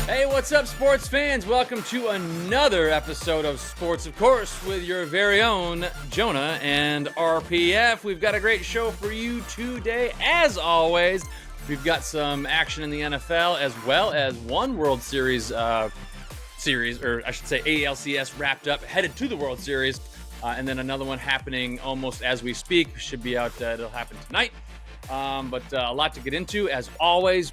Hey, what's up, sports fans? Welcome to another episode of Sports, of course, with your very own Jonah and RPF. We've got a great show for you today. As always, we've got some action in the NFL, as well as one World Series, or I should say ALCS wrapped up, headed to the World Series, and then another one happening almost as we speak. Should be out, it'll happen tonight. But a lot to get into, as always.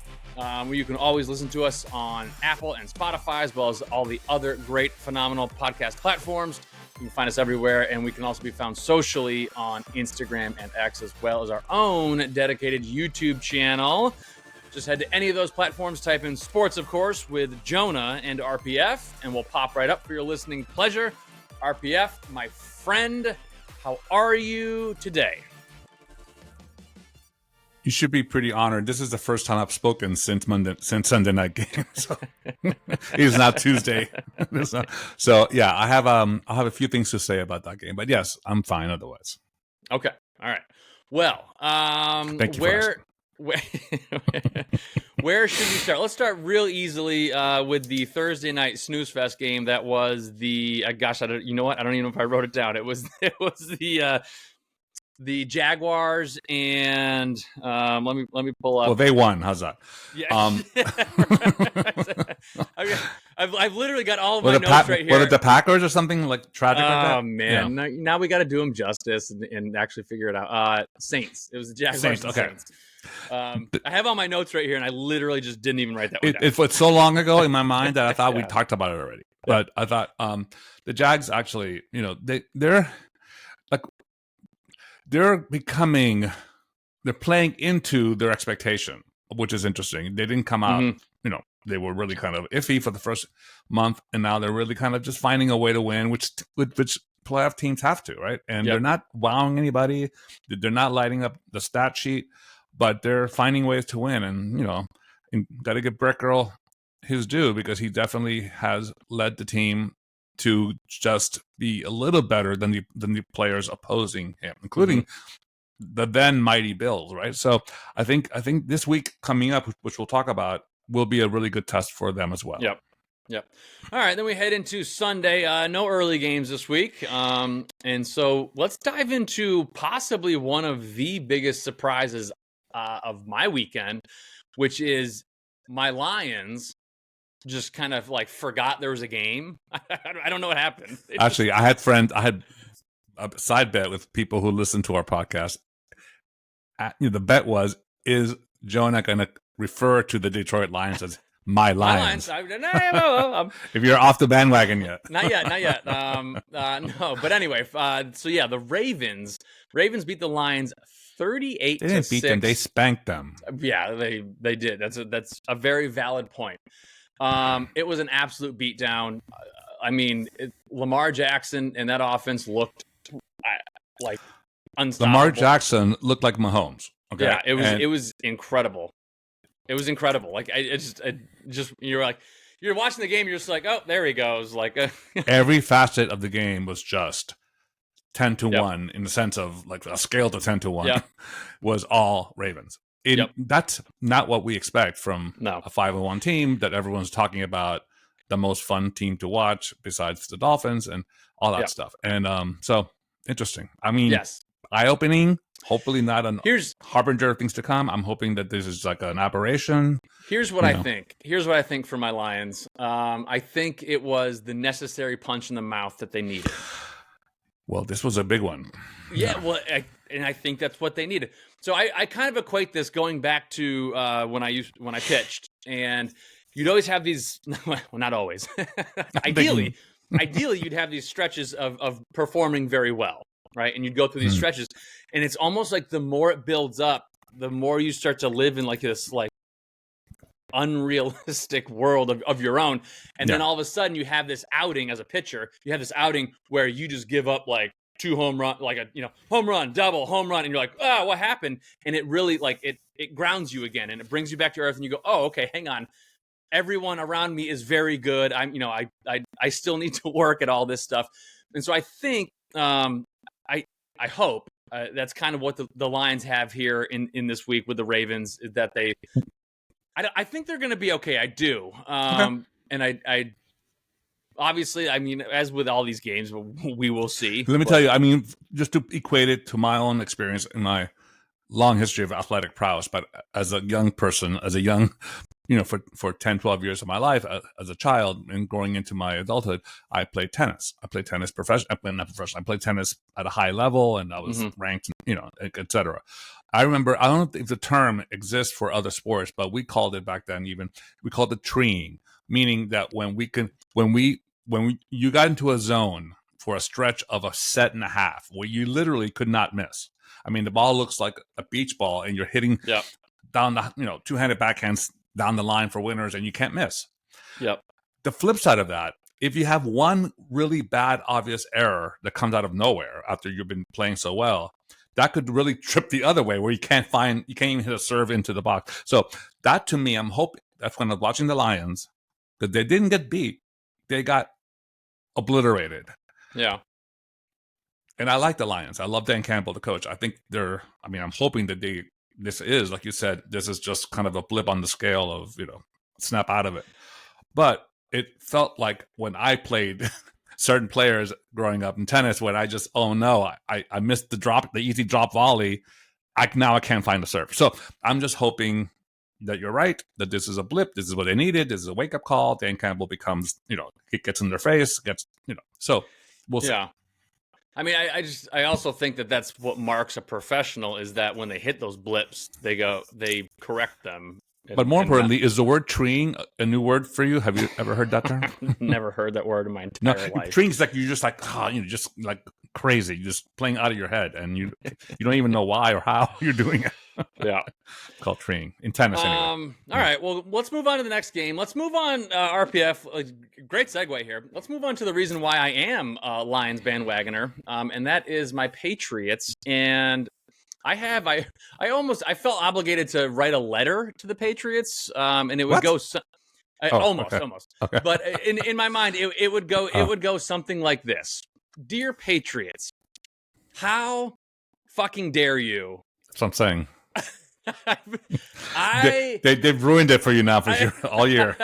You can always listen to us on Apple and Spotify, as well as all the other great, phenomenal podcast platforms. You can find us everywhere, and we can also be found socially on Instagram and X, as well as our own dedicated YouTube channel. Just head to any of those platforms, type in Sports, of course, with Jonah and RPF, and we'll pop right up for your listening pleasure. RPF, my friend, how are you today? You should be pretty honored. This is the first time I've spoken since Sunday night game. So it's not Tuesday. So yeah, I have a few things to say about that game. But yes, I'm fine otherwise. Okay. All right. Well, Thank you where should we start? Let's start real easily with the Thursday night snooze fest game. That was the you know what? I don't even know if I wrote it down. It was the Jaguars and let me pull up. Well, they won. How's that? Yeah. I've literally got all of my notes right here. Were it the Packers or something like tragic like that? Oh man, yeah. Now we got to do them justice and actually figure it out. Saints. It was the Jaguars. Saints. Okay. Saints. I have all my notes right here, and I literally just didn't even write that one down. It's so long ago in my mind that I thought we Yeah. talked about it already. But I thought the Jags actually, they're playing into their expectation, which is interesting. They didn't come out, they were really kind of iffy for the first month, and now they're really kind of just finding a way to win, which playoff teams have to, right? And They're not wowing anybody. They're not lighting up the stat sheet, but they're finding ways to win. And, got to give Brett Earl his due, because he definitely has led the team to just be a little better than the players opposing him, including the then mighty Bills, right? So I think this week coming up, which we'll talk about, will be a really good test for them as well. Yep. All right, then we head into Sunday. No early games this week, and so let's dive into possibly one of the biggest surprises of my weekend, which is my Lions just kind of like forgot there was a game. I don't know what happened. Actually, I had a side bet with people who listen to our podcast. The bet was, is Jonah going to refer to the Detroit Lions as my Lions? If you're off the bandwagon yet. Not yet. No, but anyway, so yeah, the Ravens beat the Lions 38-6. They didn't beat them, they spanked them. Yeah, they did. That's a very valid point. It was an absolute beatdown. I mean, Lamar Jackson and that offense looked like unstoppable. Lamar Jackson looked like Mahomes. Okay, yeah, it was incredible. It was incredible. Like I just you're like, you're watching the game, you're just like, oh, there he goes. Like every facet of the game was just 10-1 in the sense of like a scale to 10-1 was all Ravens. That's not what we expect from a 5-1 team that everyone's talking about, the most fun team to watch besides the Dolphins and all that stuff. And so interesting. I mean, eye-opening, hopefully not an harbinger of things to come. I'm hoping that this is like an aberration. Here's what I think. Here's what I think for my Lions. I think it was the necessary punch in the mouth that they needed. Well, this was a big one. Yeah, well, I think that's what they needed. So I kind of equate this going back to when I pitched, and you'd always have these. Well, not always. Ideally, you'd have these stretches of performing very well, right? And you'd go through these stretches, and it's almost like the more it builds up, the more you start to live in like this like unrealistic world of your own, and then all of a sudden you have this outing as a pitcher. You have this outing where you just give up like 2 home run, like a home run, double, home run, and you're like, oh, what happened? And it really like it grounds you again, and it brings you back to earth, and you go, oh, okay, hang on. Everyone around me is very good. I still need to work at all this stuff, and so I think I hope that's kind of what the Lions have here in this week with the Ravens, is that they I think they're going to be okay. I do. Okay. And I obviously, I mean, as with all these games, we will see. Let me tell you, I mean, just to equate it to my own experience in my long history of athletic prowess, but as a young person, as a young, for 10, 12 years of my life, as a child and growing into my adulthood, I played tennis. I played tennis not professional. I played tennis at a high level, and I was ranked, et cetera. I remember, I don't know if the term exists for other sports, but we called it back then we called it treeing, meaning that when you got into a zone for a stretch of a set and a half where you literally could not miss. I mean, the ball looks like a beach ball, and you're hitting down the two-handed backhands down the line for winners, and you can't miss. Yep. The flip side of that, if you have one really bad, obvious error that comes out of nowhere after you've been playing so well, that could really trip the other way, where you can't even hit a serve into the box. So that, to me, I'm hoping that's when I was watching the Lions, because they didn't get beat, they got obliterated. Yeah. And I like the Lions. I love Dan Campbell, the coach. I think I'm hoping that this is, like you said, this is just kind of a blip on the scale of, snap out of it. But it felt like when I played certain players growing up in tennis, when I just, I missed the easy drop volley. I can't find the serve. So I'm just hoping that you're right, that this is a blip. This is what they needed. This is a wake-up call. Dan Campbell becomes, he gets in their face, so we'll see. Yeah. I mean, I also think that that's what marks a professional, is that when they hit those blips, they correct them. But more importantly, is the word treeing a new word for you? Have you ever heard that term? Never heard that word in my entire life. Treeing is like you're just like, just like crazy, just playing out of your head, and you don't even know why or how you're doing it. Yeah. It's called treeing in tennis anyway. All right, well, let's move on to the next game. Let's move on, RPF. Great segue here. Let's move on to the reason why I am a Lions bandwagoner, and that is my Patriots. And I felt obligated to write a letter to the Patriots, and it would go almost. Okay. But in my mind, it would go something like this: Dear Patriots, how fucking dare you? That's what I'm saying. They've ruined it for you now all year.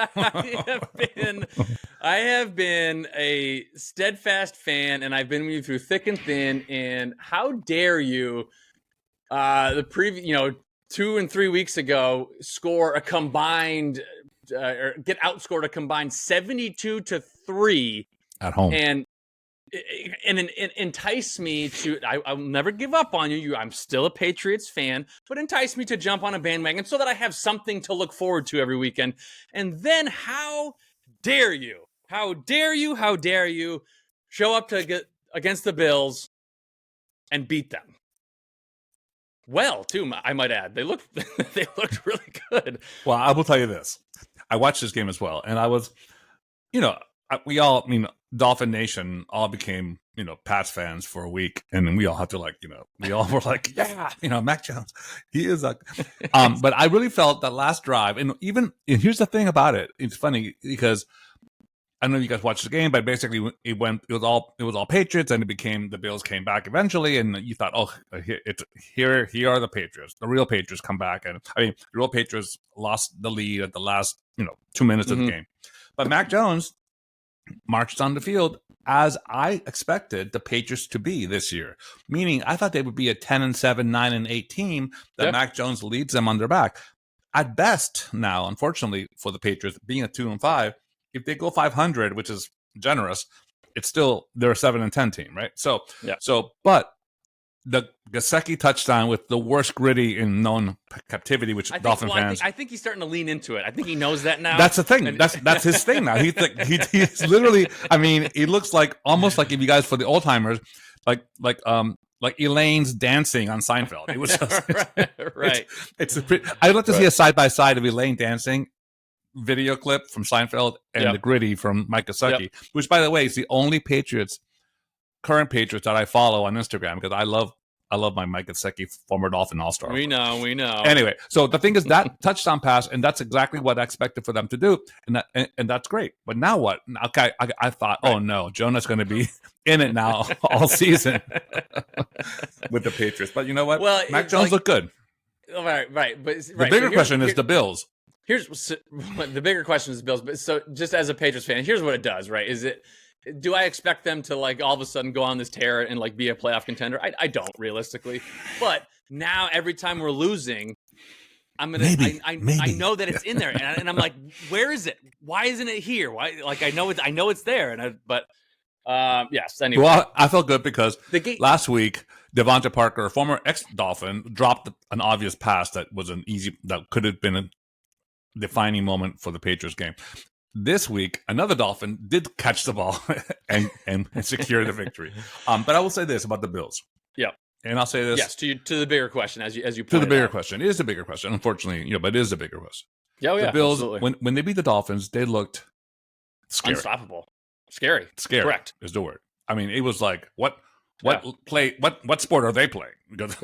I have been a steadfast fan, and I've been with you through thick and thin. And how dare you? The previous, 2 and 3 weeks ago, score a combined, or get outscored a combined 72-3 at home, and entice me to. I'll never give up on you. I'm still a Patriots fan, but entice me to jump on a bandwagon so that I have something to look forward to every weekend. And then, how dare you? How dare you? How dare you show up against the Bills and beat them? Well, too, I might add, they looked really good. Well, I will tell you this: I watched this game as well, and I was, Dolphin Nation all became, Pats fans for a week, and then we all had to we all were like, yeah, Mac Jones, he is a. But I really felt that last drive, and here's the thing about it: it's funny because I don't know if you guys watched the game, but basically it was all Patriots, and the Bills came back eventually, and you thought, here are the Patriots. The real Patriots come back, and the real Patriots lost the lead at the last 2 minutes of the game. But Mac Jones marched on the field as I expected the Patriots to be this year, meaning I thought they would be a 10-7, 9-8 team that Mac Jones leads them on their back. At best now, unfortunately for the Patriots, being a 2-5. If they go 500, which is generous, it's still they're a 7-10 team, right? But the Gesicki touchdown with the worst gritty in known captivity, which Dolphin fans. I think he's starting to lean into it. I think he knows that now. That's the thing. That's his thing now. He's literally. he looks like almost like, if you guys for the old timers, like Elaine's dancing on Seinfeld. It was just, right. I'd like to see a side by side of Elaine dancing video clip from Seinfeld and the gritty from Mike Gesicki, which, by the way, is the only current Patriots that I follow on Instagram, because I love my Mike Gesicki, former Dolphin All-Star. We know. Anyway, so the thing is that touchdown pass, and that's exactly what I expected for them to do, and that's great. But now what? Okay, I thought, oh no, Jonah's going to be in it now all season with the Patriots. But you know what? Well, Mac Jones looked good. Right. But the bigger question is the Bills. Here's the bigger question is the Bills. But so just as a Patriots fan, here's what it does, right? Do I expect them to like all of a sudden go on this tear and like be a playoff contender? I don't realistically, but now every time we're losing, I'm gonna. Maybe. I know that it's in there, and I'm like, where is it? Why isn't it here? Why? Like I know it's there, but yes. Anyway, well, I felt good because last week Devonta Parker, former ex-Dolphin, dropped an obvious pass that could have been a defining moment for the Patriots game. This week, another Dolphin did catch the ball and secure the victory. But I will say this about the Bills. Yeah. And I'll say this. Yes, to the bigger question, as you pointed to the bigger out. question. It is a bigger question, unfortunately, but it is a bigger question. Oh, yeah, the Bills, absolutely. when they beat the Dolphins, they looked scary. Unstoppable. Scary. Correct is the word. I mean, it was like, what sport are they playing? Because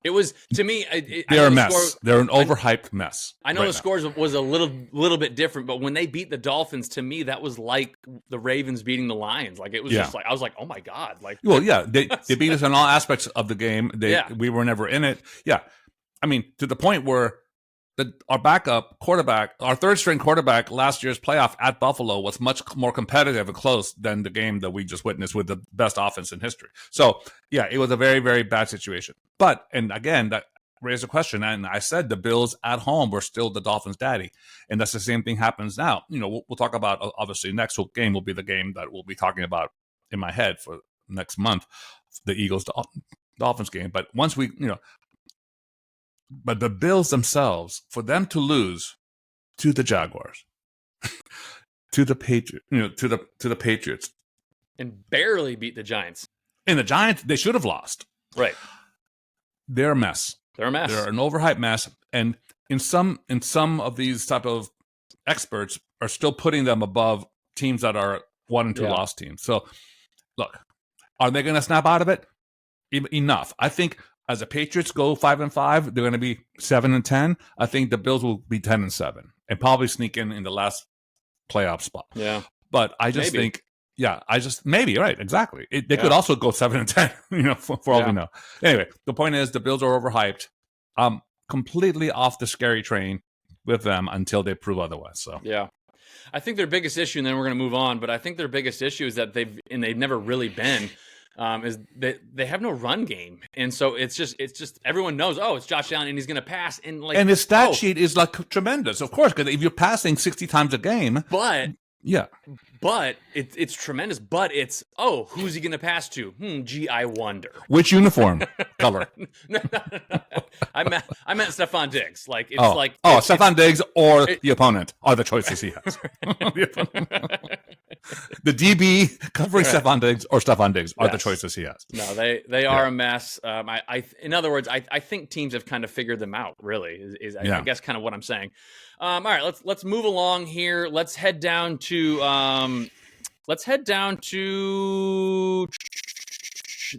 it was, to me, they're a mess. They're an overhyped mess. I know the scores was a little bit different, but when they beat the Dolphins, to me, that was like the Ravens beating the Lions. Like, it was just like, I was like, oh my God. Like, well, yeah, they beat us in all aspects of the game. We were never in it. Yeah. I mean, to the point where our backup quarterback, our third string quarterback last year's playoff at Buffalo was much more competitive and close than the game that we just witnessed with the best offense in history. So, yeah, it was a very, very bad situation. But, and again, that raised a question. And I said the Bills at home were still the Dolphins' daddy. And that's the same thing happens now. You know, we'll talk about, obviously, next game will be the game that we'll be talking about in my head for next month, the Eagles-Dolphins game. But once we, but the Bills themselves, for them to lose to the Jaguars, to the Patriots, to the Patriots, and barely beat the Giants. And the Giants, they should have lost. Right. They're a mess. They're an overhyped mess. And in some of these type of experts are still putting them above teams that are 1 and 2 loss teams. So, look, are they going to snap out of it? Enough. I think. As the Patriots go 5-5, they're going to be 7-10. I think the Bills will be 10-7 and probably sneak in the last playoff spot. Yeah, but I just think, maybe right, exactly. They could also go 7-10. For all we know. Anyway, the point is the Bills are overhyped. Completely off the scary train with them until they prove otherwise. So yeah. I think their biggest issue, and then we're going to move on. But I think their biggest issue is that they've never really been. Is that they have no run game, and so it's just everyone knows. Oh, it's Josh Allen, and he's going to pass, and his stat sheet is like tremendous, of course, because if you're passing 60 times a game, but it's tremendous. But it's who's he going to pass to? Gee, I wonder which uniform color. No. I meant Stephon Diggs. Like it's Stephon Diggs or the opponent are the choices he has. The DB covering Stephon Diggs or Stephon Diggs are the choices he has. No, they are a mess. In other words, I think teams have kind of figured them out. Really, I guess kind of what I'm saying. All right, let's move along here. Let's head down to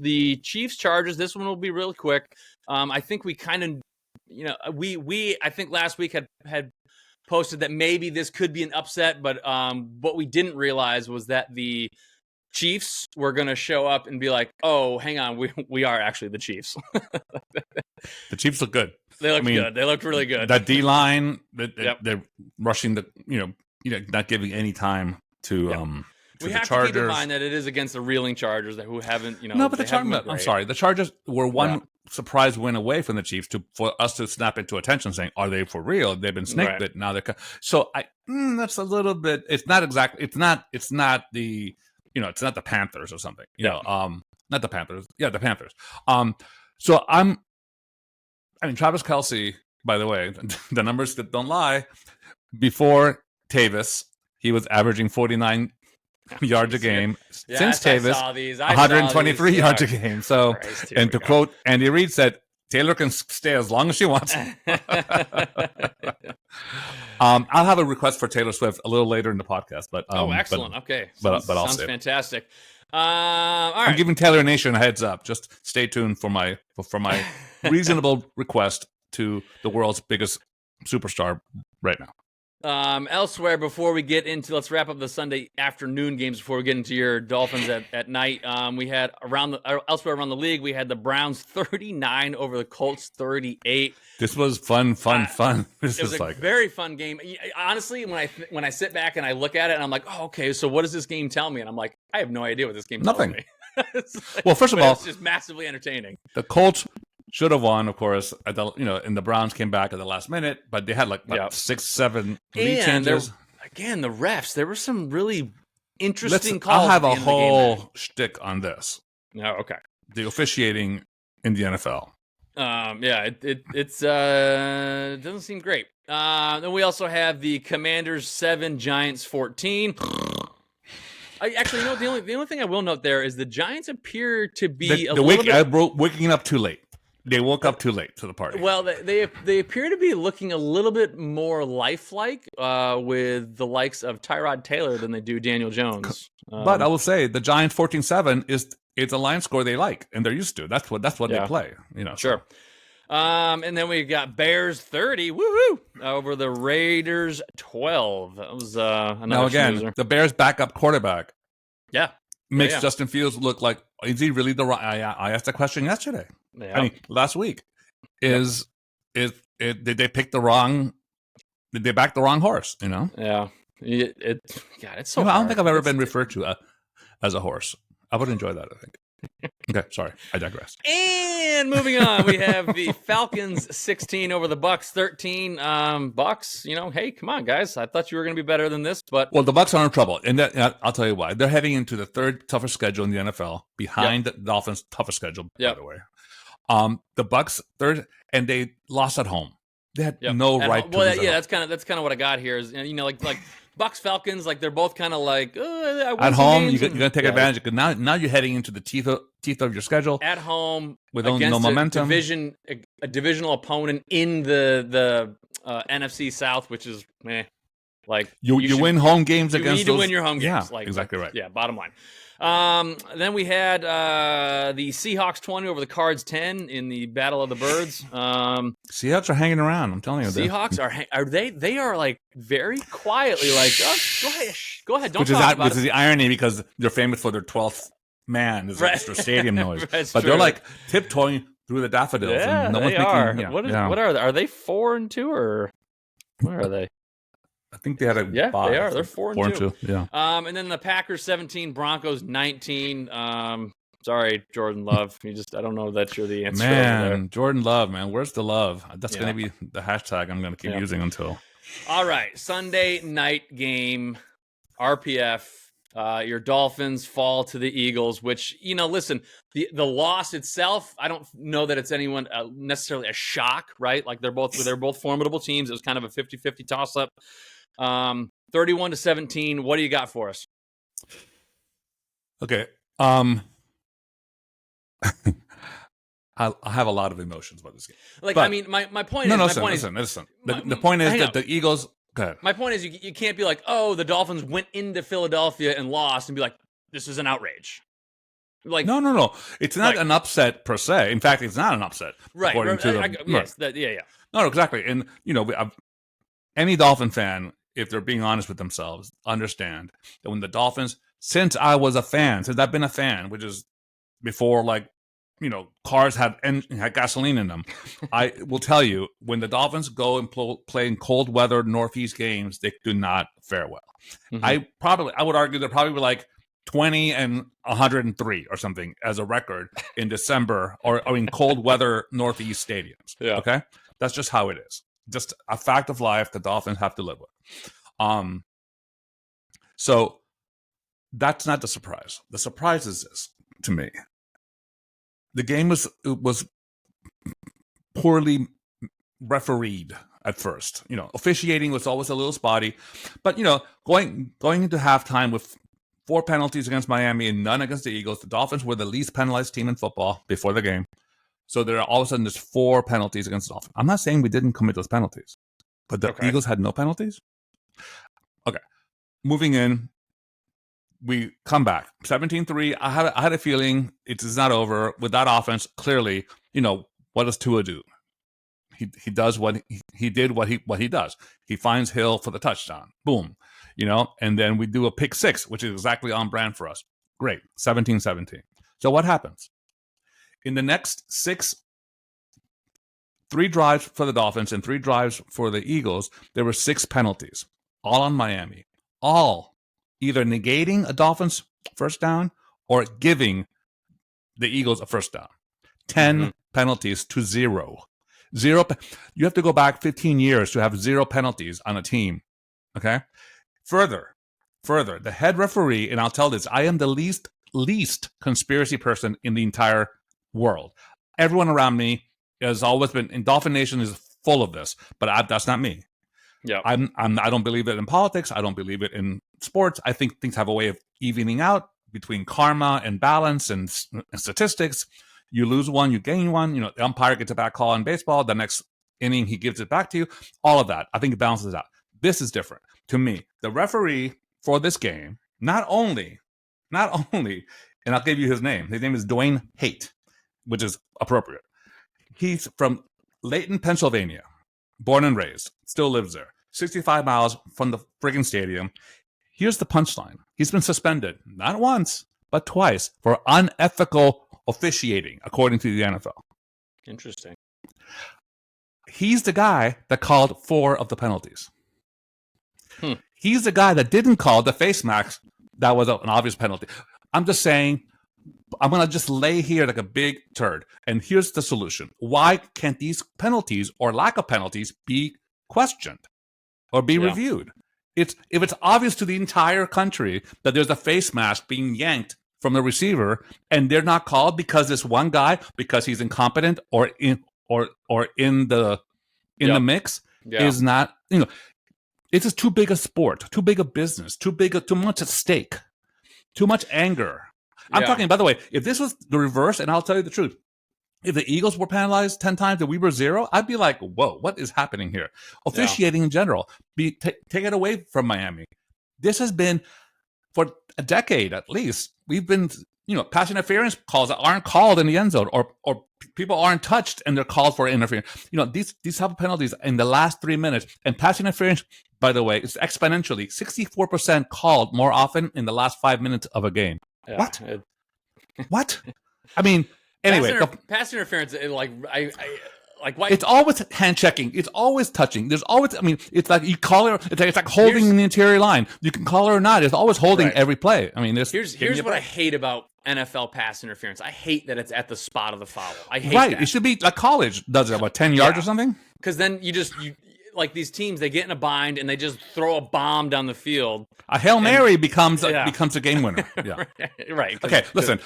the Chiefs Chargers. This one will be really quick. I think we kind of, I think last week had posted that maybe this could be an upset, but what we didn't realize was that the Chiefs were going to show up and be like, oh, hang on, we are actually the Chiefs. The Chiefs look good. They looked good. They looked really good. That D-line, they're rushing not giving any time to we have to keep in mind that it is against the reeling Chargers who haven't, No, but the Chargers, I'm sorry, the Chargers were one surprise win away from the Chiefs for us to snap into attention saying, are they for real? They've been snake bit. Now they're, so that's a little bit, it's not the, it's not the Panthers or something, not the Panthers. Yeah, the Panthers. So Travis Kelce, by the way, the numbers that don't lie, before Tavis, he was averaging 49 yards a game. Since Tavis, 123 yards a game. So, and to quote Andy Reid said, Taylor can stay as long as she wants. I'll have a request for Taylor Swift a little later in the podcast. But excellent. Okay, but I'll sounds say fantastic. All right. I'm giving Taylor Nation a heads up. Just stay tuned for my reasonable request to the world's biggest superstar right now. Elsewhere, before we get into, let's wrap up the Sunday afternoon games before we get into your Dolphins at night. We had elsewhere around the league, we had the Browns 39 over the Colts 38. This was fun. This It was a very fun game. Honestly, when I sit back and I look at it, and I'm like, oh, okay, so what does this game tell me? And I'm like, I have no idea what this game tells me. Well, first of all, it's just massively entertaining. The Colts should have won, of course, and the Browns came back at the last minute, but they had 6-7 lead changes. Again, the refs, there were some really interesting calls. I'll have a whole shtick on this. Oh, okay. The officiating in the NFL. It doesn't seem great. Then we also have the Commanders 7, Giants 14. The only thing I will note there is the Giants appear to be waking up too late. They woke up too late to the party. Well, they appear to be looking a little bit more lifelike with the likes of Tyrod Taylor than they do Daniel Jones. But I will say the Giants 14-7 is a line score they like and they're used to. That's what they play. Sure. And then we got Bears 30, woohoo, over the Raiders 12. That was another now again snoozer. The Bears' backup quarterback. Yeah. Makes Justin Fields look like, is he really the right? I asked that question yesterday. Yeah. I mean, last week. Did they pick the wrong? Did they back the wrong horse? Yeah. It's so. I don't think I've ever been referred to as a horse. I would enjoy that, I think. Okay, sorry, I digress. And moving on, we have the Falcons 16 over the Bucks 13. Bucks, hey, come on, guys! I thought you were going to be better than this, but the Bucks are in trouble, and I'll tell you why. They're heading into the third toughest schedule in the NFL, behind the Dolphins' toughest schedule, by the way. The Bucks third, and they lost at home. They had no right to lose. That's kind of what I got here. Is like Bucks Falcons, like they're both kind of like at home. You're gonna take advantage because now you're heading into the teeth of your schedule at home with no momentum. A divisional opponent in the NFC South, which is like you win home games against. You need to win your home games. Yeah, exactly right. Yeah, bottom line. Then we had the Seahawks 20 over the Cards 10 in the Battle of the Birds. Seahawks are hanging around. I'm telling you. Seahawks are they are like very quietly like, oh, go ahead. Don't talk about it. Which is the irony because they're famous for their 12th man is extra stadium noise. But true. They're like tiptoeing through the daffodils. Yeah, and no one's they are. Thinking, What are they? Are they 4-2 or where are they? I think they had a bye. They are. They're 4-2. Yeah. And then the Packers 17, Broncos 19. Sorry, Jordan Love. I don't know that you're the answer. Man, Jordan Love, man, where's the love? That's going to be the hashtag I'm going to keep using until. All right, Sunday night game, RPF. Your Dolphins fall to the Eagles, which listen, the loss itself, I don't know that it's anyone necessarily a shock, right? Like they're both formidable teams. It was kind of a 50-50 toss up. 31-17. What do you got for us? Okay. I have a lot of emotions about this game. My point is... Listen. The point is that the Eagles... Go ahead. My point is you can't be like, oh, the Dolphins went into Philadelphia and lost and be like, this is an outrage. Like No. It's not an upset per se. In fact, it's not an upset. Right. No, exactly. And, any Dolphin fan, if they're being honest with themselves, understand that when the Dolphins, since I've been a fan, which is before cars had gasoline in them, I will tell you, when the Dolphins go and play in cold weather Northeast games, they do not fare well. Mm-hmm. I would argue they're probably like 20-103 or something as a record in December or in cold weather Northeast stadiums. Yeah. Okay. That's just how it is. Just a fact of life the Dolphins have to live with. So that's not the surprise. The surprise is this to me. The game was poorly refereed at first. Officiating was always a little spotty, but going into halftime with 4 penalties against Miami and none against the Eagles, the Dolphins were the least penalized team in football before the game. So there are all of a sudden there's 4 penalties against the Dolphins. I'm not saying we didn't commit those penalties, but the Eagles had no penalties. Okay, moving in. We come back 17-3. I had a feeling it is not over with that offense. Clearly, what does Tua do? he does what he did what he does. He finds Hill for the touchdown. Boom. And then we do a pick six, which is exactly on brand for us. Great. 17-17. So what happens? In the next 3 drives for the Dolphins and 3 drives for the Eagles, there were 6 penalties, all on Miami. All either negating a Dolphins first down or giving the Eagles a first down. 10 penalties to 0. You have to go back 15 years to have 0 penalties on a team. Okay? Further, the head referee, and I'll tell this, I am the least conspiracy person in the entire world. Everyone around me has always been, and Dolphin Nation is full of this, but that's not me. Yeah, I don't believe it in politics. I don't believe it in sports. I think things have a way of evening out between karma and balance and statistics. You lose one, you gain one. The umpire gets a bad call in baseball. The next inning, he gives it back to you. All of that, I think it balances out. This is different to me. The referee for this game, not only, and I'll give you his name. His name is Dwayne Haight, which is appropriate. He's from Layton, Pennsylvania, born and raised, still lives there. 65 miles from the friggin' stadium. Here's the punchline. He's been suspended, not once, but twice, for unethical officiating, according to the NFL. Interesting. He's the guy that called 4 of the penalties. He's the guy that didn't call the face mask. That was an obvious penalty. I'm just saying, I'm going to just lay here like a big turd. And here's the solution. Why can't these penalties or lack of penalties be questioned or be reviewed? If it's obvious to the entire country that there's a face mask being yanked from the receiver and they're not called because this one guy, because he's incompetent or in the mix, is not, it's just too big a sport, too big a business, too much at stake, too much anger. I'm talking, by the way, if this was the reverse, and I'll tell you the truth, if the Eagles were penalized 10 times and we were 0, I'd be like, whoa, what is happening here? Officiating in general, take it away from Miami. This has been, for a decade at least, we've been, pass interference calls that aren't called in the end zone, or people aren't touched and they're called for interference. These type of penalties in the last 3 minutes, and pass interference, by the way, it's exponentially 64% called more often in the last 5 minutes of a game. Yeah, what? What? I mean, anyway, pass interference. Why? It's always hand checking. It's always touching. There's always. I mean, it's like you call her. It's like holding in the interior line. You can call her or not. It's always holding every play. I mean, here's what I hate about NFL pass interference. I hate that it's at the spot of the foul. I hate that. It should be like college does it. What, 10 yards or something? Because then you like these teams, they get in a bind and they just throw a bomb down the field. A Hail Mary becomes a game winner. Yeah. Right. Okay, listen.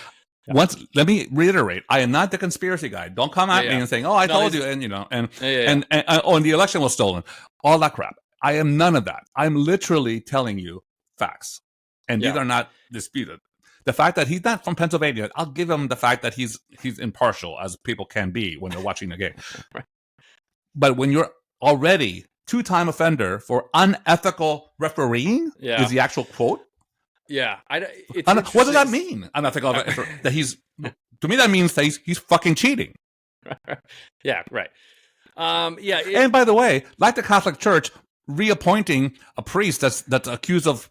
Let me reiterate. I am not the conspiracy guy. Don't come at me and saying, "Oh, I told you," and and the election was stolen. All that crap. I am none of that. I'm literally telling you facts, and these are not disputed. The fact that he's not from Pennsylvania, I'll give him the fact that he's impartial, as people can be when they're watching the game. Right. But when you're already 2-time offender for unethical refereeing, is the actual quote. Yeah, what does that mean? Unethical. That he's, to me, that means that he's fucking cheating. Yeah, right. And by the way, like the Catholic Church reappointing a priest that's accused of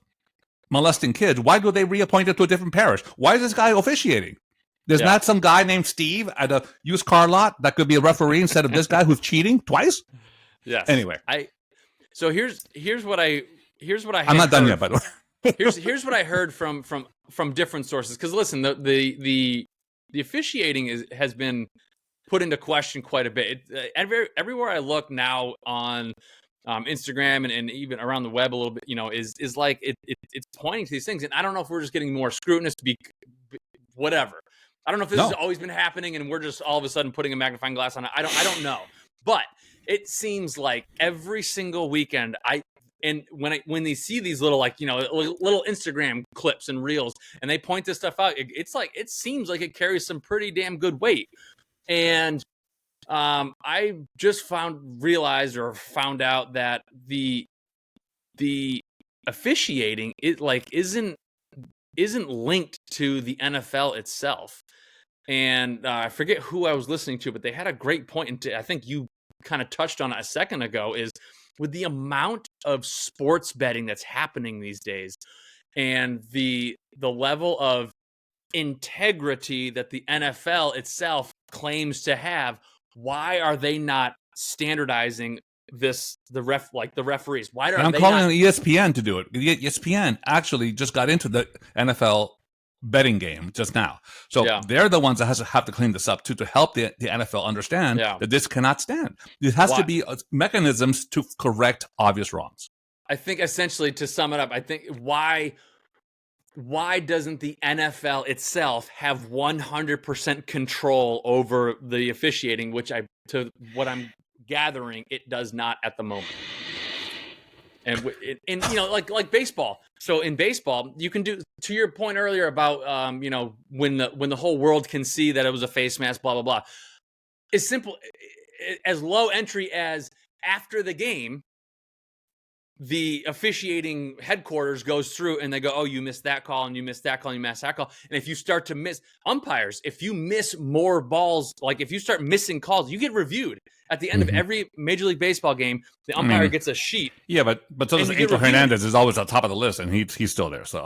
molesting kids, why do they reappoint it to a different parish? Why is this guy officiating? There's not some guy named Steve at a used car lot that could be a referee instead of this guy who's cheating twice. Yes. Anyway, so here's what I I'm not done yet, by the way. Here's what I heard from different sources. Because listen, the officiating has been put into question quite a bit. Everywhere I look now on Instagram and even around the web a little bit, is like it's pointing to these things. And I don't know if we're just getting more scrutinous, whatever. I don't know if this has always been happening and we're just all of a sudden putting a magnifying glass on it. I don't know, but it seems like every single weekend and when they see these little little Instagram clips and reels and they point this stuff out, it seems like it carries some pretty damn good weight. And I just found out that the officiating isn't linked to the NFL itself. And I forget who I was listening to, but they had a great point. I think you kind of touched on a second ago, is with the amount of sports betting that's happening these days and the level of integrity that the NFL itself claims to have, why are they not standardizing the referees? Why are I'm they calling not on ESPN to do it. ESPN actually just got into the NFL betting game just now. So they're the ones that have to clean this up to help the NFL understand that this cannot stand. There has to be mechanisms to correct obvious wrongs. I think essentially, to sum it up, I think why doesn't the NFL itself have 100% control over the officiating, which to what I'm gathering, it does not at the moment. And like baseball. So in baseball, you can do, to your point earlier about when the whole world can see that it was a face mask, blah blah blah. It's simple, as low entry as after the game, the officiating headquarters goes through and they go, oh, you missed that call and you missed that call and you missed that call. And if you start to miss umpires, if you miss more balls, like if you start missing calls, you get reviewed. At the end of every Major League Baseball game, the umpire gets a sheet. Yeah, but so does Angel Hernandez is always on top of the list, and he's still there. So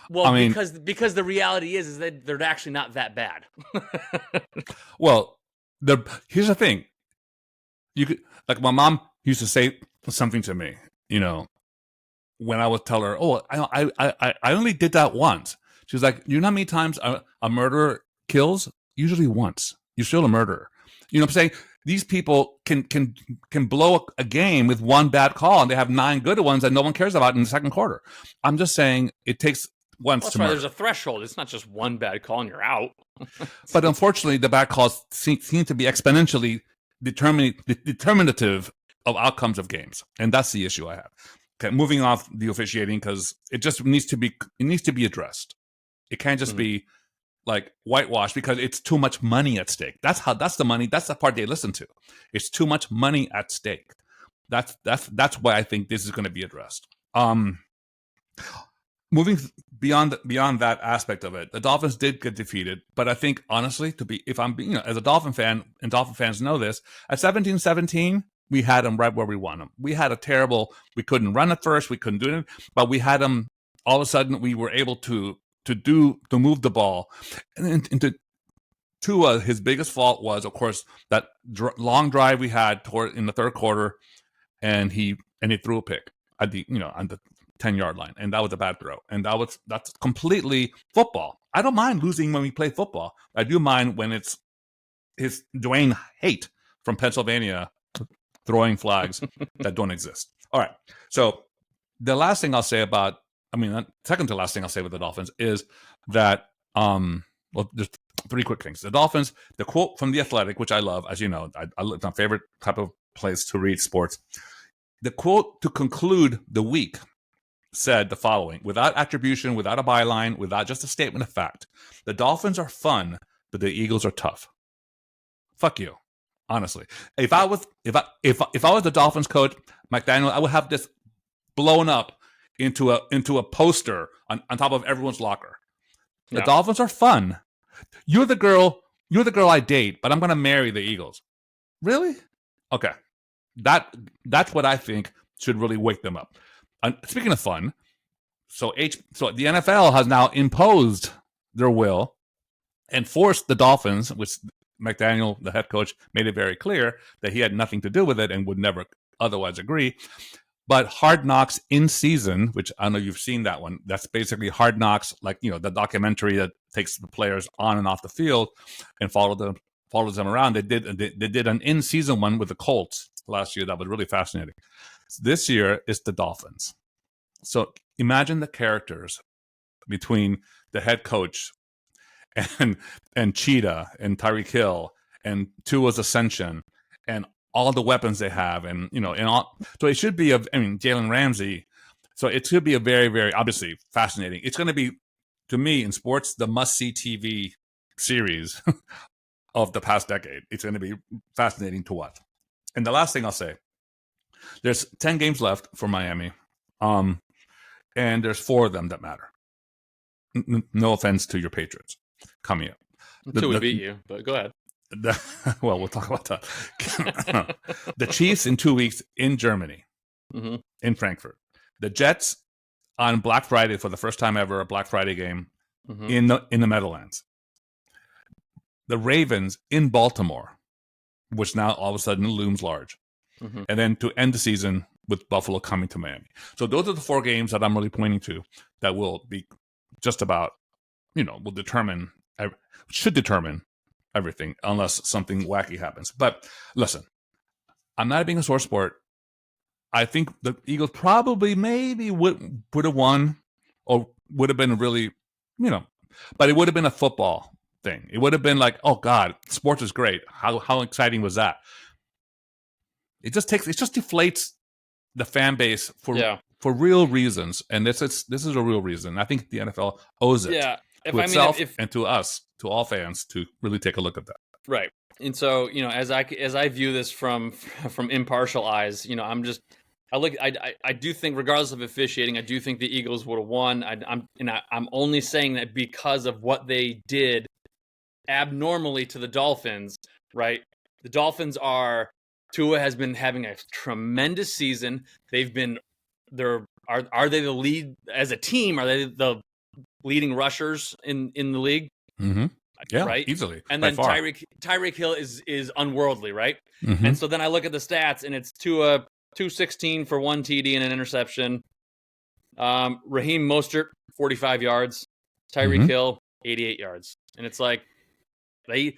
because the reality is that they're actually not that bad. Well, here's the thing. You could, like, my mom used to say something to me, when I would tell her, "Oh, I only did that once." She was like, "You know how many times a murderer kills? Usually once. You're still a murderer." You know what I'm saying? These people can blow a game with one bad call, and they have 9 good ones that no one cares about in the second quarter. I'm just saying it takes once that's to why murder. There's a threshold. It's not just one bad call and you're out. But unfortunately, the bad calls seem to be exponentially determinative of outcomes of games, and that's the issue I have. Okay, moving off the officiating, because it just needs to be addressed. It can't just be like whitewash, because it's too much money at stake. That's the part they listen to. It's too much money at stake. That's why I think this is going to be addressed. Moving beyond that aspect of it, the Dolphins did get defeated, but I think honestly, as a Dolphin fan, and Dolphin fans know this, at 17-17, we had them right where we want them. We had we couldn't run at first, we couldn't do it, but we had them. All of a sudden, we were able to move the ball. And into Tua, his biggest fault was, of course, that long drive we had in the third quarter, and he threw a pick at on the 10-yard line, and that was a bad throw. And that's completely football. I don't mind losing when we play football. I do mind when it's his Dwayne Hate from Pennsylvania throwing flags that don't exist. All right. So the last thing I'll say second to last thing I'll say with the Dolphins is that, there's 3 quick things. The Dolphins, the quote from The Athletic, which I love, as you know, it's my favorite type of place to read sports. The quote to conclude the week said the following: without attribution, without a byline, without just a statement of fact, the Dolphins are fun, but the Eagles are tough. Fuck you. Honestly, if I was the Dolphins coach, McDaniel, I would have this blown up into a poster on top of everyone's locker. The Dolphins are fun. You're the girl I date, but I'm going to marry the Eagles. Really? Okay. That's what I think should really wake them up. And speaking of fun, so the NFL has now imposed their will and forced the Dolphins, which McDaniel, the head coach, made it very clear that he had nothing to do with it and would never otherwise agree. But Hard Knocks in season, which I know you've seen that one, that's basically Hard Knocks, like, the documentary that takes the players on and off the field and follows them around. They did an in season one with the Colts last year that was really fascinating. This year is the Dolphins. So imagine the characters between the head coach and Cheetah and Tyreek Hill and Tua's ascension and all the weapons they have, and all. So it should be Jalen Ramsey. So it should be a very, very obviously fascinating. It's going to be, to me, in sports, the must-see TV series of the past decade. It's going to be fascinating to watch. And the last thing I'll say, there's 10 games left for Miami, and there's 4 of them that matter. No offense to your Patriots coming up. Until we beat you, but go ahead. Well, we'll talk about that. The Chiefs in 2 weeks in Germany, in Frankfurt. The Jets on Black Friday for the first time ever, a Black Friday game in the Meadowlands. The Ravens in Baltimore, which now all of a sudden looms large. And then to end the season with Buffalo coming to Miami. So those are the 4 games that I'm really pointing to that will be just about, will should determine everything unless something wacky happens. But listen, I'm not being a sore sport. I think the Eagles probably maybe would have won or would have been really, but it would have been a football thing. It would have been like, oh God, sports is great. How exciting was that? It just deflates the fan base for real reasons, and this is a real reason. I think the NFL owes it to itself and to us, to all fans, to really take a look at that. Right. And so, as I view this from impartial eyes, I do think, regardless of officiating, I do think the Eagles would have won. I'm only saying that because of what they did abnormally to the Dolphins, right? The Dolphins Tua has been having a tremendous season. Are they the lead as a team? Are they the leading rushers in the league? Mm-hmm. Yeah, right, easily. And then Tyreek Hill is unworldly, right? And so then I look at the stats, and it's Tua 216 for 1 TD and an interception. Raheem Mostert 45 yards. Tyreek Hill 88 yards, and it's like they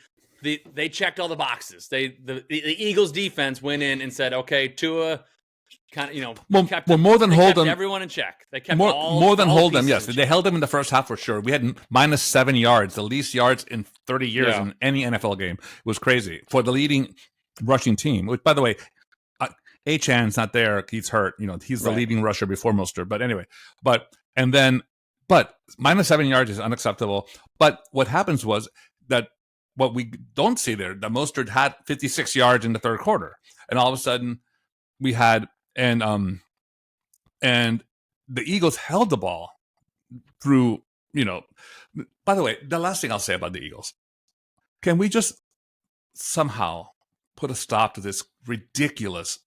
checked all the boxes. The Eagles defense went in and said, okay, Tua kind of kept everyone in check. They kept more than hold them. Yes, they held them in the first half for sure. We had -7 yards, the least yards in 30 years in any NFL game. It was crazy for the leading rushing team. Which, by the way, Achan's not there. He's hurt. He's the leading rusher before Mostert. But anyway, but -7 yards is unacceptable. But what happens was that what we don't see there, that Mostert had 56 yards in the third quarter, and all of a sudden we had and the Eagles held the ball through. By the way, the last thing I'll say about the Eagles, can we just somehow put a stop to this ridiculous,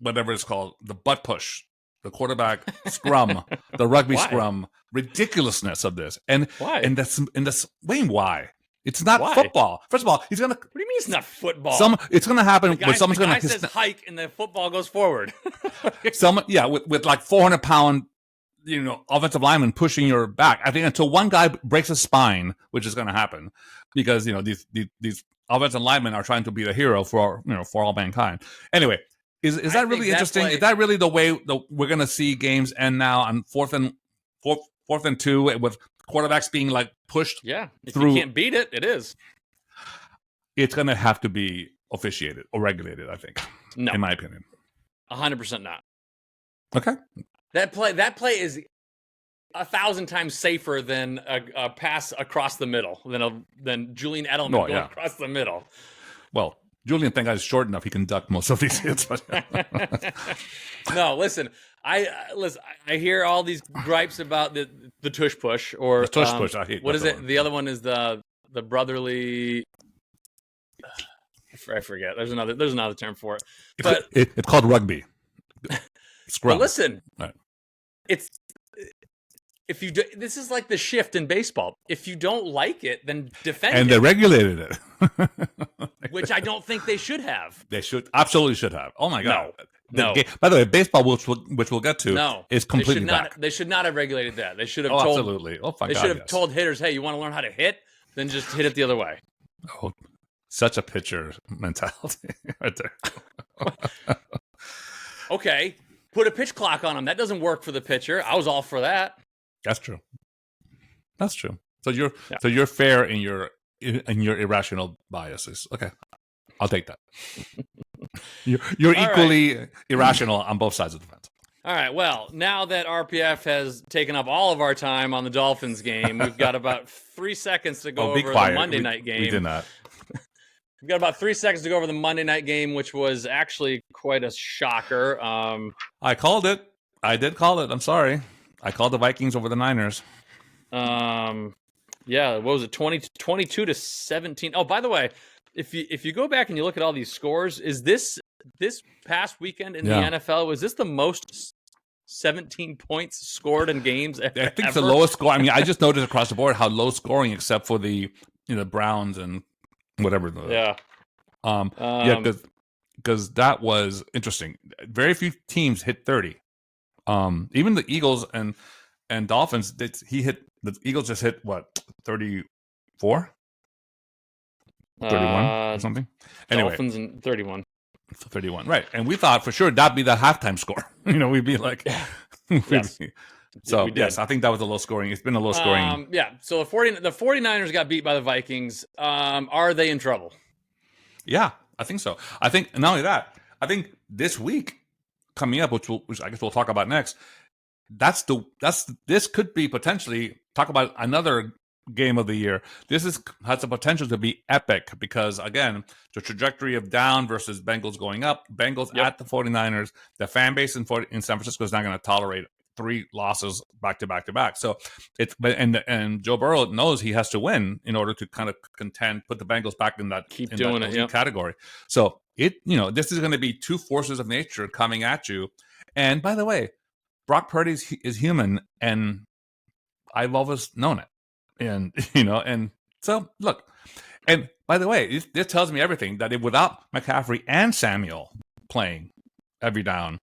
whatever it's called, the butt push, the quarterback scrum, the rugby scrum, ridiculousness of this, and why? And that's Wayne, why? It's not football. First of all, he's gonna. What do you mean it's not football? It's gonna happen when someone's gonna. The guy says hike, and the football goes forward. With like 400-pound, offensive lineman pushing your back. I think until one guy breaks his spine, which is gonna happen, because these offensive linemen are trying to be the hero for all mankind. Anyway, is that really interesting? Is that really the way we're gonna see games end now on fourth and 2 with quarterbacks being like pushed? Yeah, if through, you can't beat it, it is. It's going to have to be officiated or regulated, I think. No, in my opinion, 100% not. Okay, that play is 1,000 times safer than a pass across the middle than Julian Edelman going across the middle. Well, Julian, thank God, is short enough he can duck most of these hits. But no, listen. I hear all these gripes about the tush push or the tush push. I hate. What is it? One. The other one is the brotherly. I forget. There's another term for it. But it's called rugby. Scrum. But listen, right. This is like the shift in baseball. If you don't like it, then defend it. And they regulated it. Which I don't think they should have. They absolutely should have. Oh my God. No. By the way, baseball, which we'll get to, is completely back. They should not have regulated that. They should have told. Absolutely. Oh my God. They should have told hitters, "Hey, you want to learn how to hit? Then just hit it the other way." Oh, such a pitcher mentality right there. Okay, put a pitch clock on him. That doesn't work for the pitcher. I was all for that. That's true. So you're fair in your irrational biases. Okay, I'll take that. You're equally irrational on both sides of the fence. All right. Well, now that RPF has taken up all of our time on the Dolphins game, we've got about 3 seconds to go over the Monday night game. We did not. We've got about 3 seconds to go over the Monday night game, which was actually quite a shocker. I called it. I did call it. I'm sorry. I called the Vikings over the Niners. Yeah, what was it? 22-17. Oh, by the way, if you go back and you look at all these scores, is this past weekend in the NFL, was this the most 17 points scored in games ever? I think it's the lowest score. I mean, I just noticed across the board how low scoring, except for the Browns and whatever. Because that was interesting. Very few teams hit 30. Even the Eagles and Dolphins, the Eagles just hit what, 34? 31 or something. Anyway, Dolphins and 31. 31, right? And we thought for sure that'd be the halftime score. We'd be like, yes. So yes, I think that was a low scoring. It's been a low scoring. So the 49ers got beat by the Vikings. Are they in trouble? Yeah, I think so. I think not only that. I think this week coming up, which I guess we'll talk about next. This could be potentially talk about another game of the year. This has the potential to be epic because, again, the trajectory of down versus Bengals going up. Bengals at the 49ers. The fan base in San Francisco is not going to tolerate 3 losses back to back to back. So and Joe Burrow knows he has to win in order to kind of contend, put the Bengals back in that category. So this is going to be 2 forces of nature coming at you. And by the way, Brock Purdy is human, and I've always known it. And and so look, and by the way, this tells me everything that without McCaffrey and Samuel playing every down,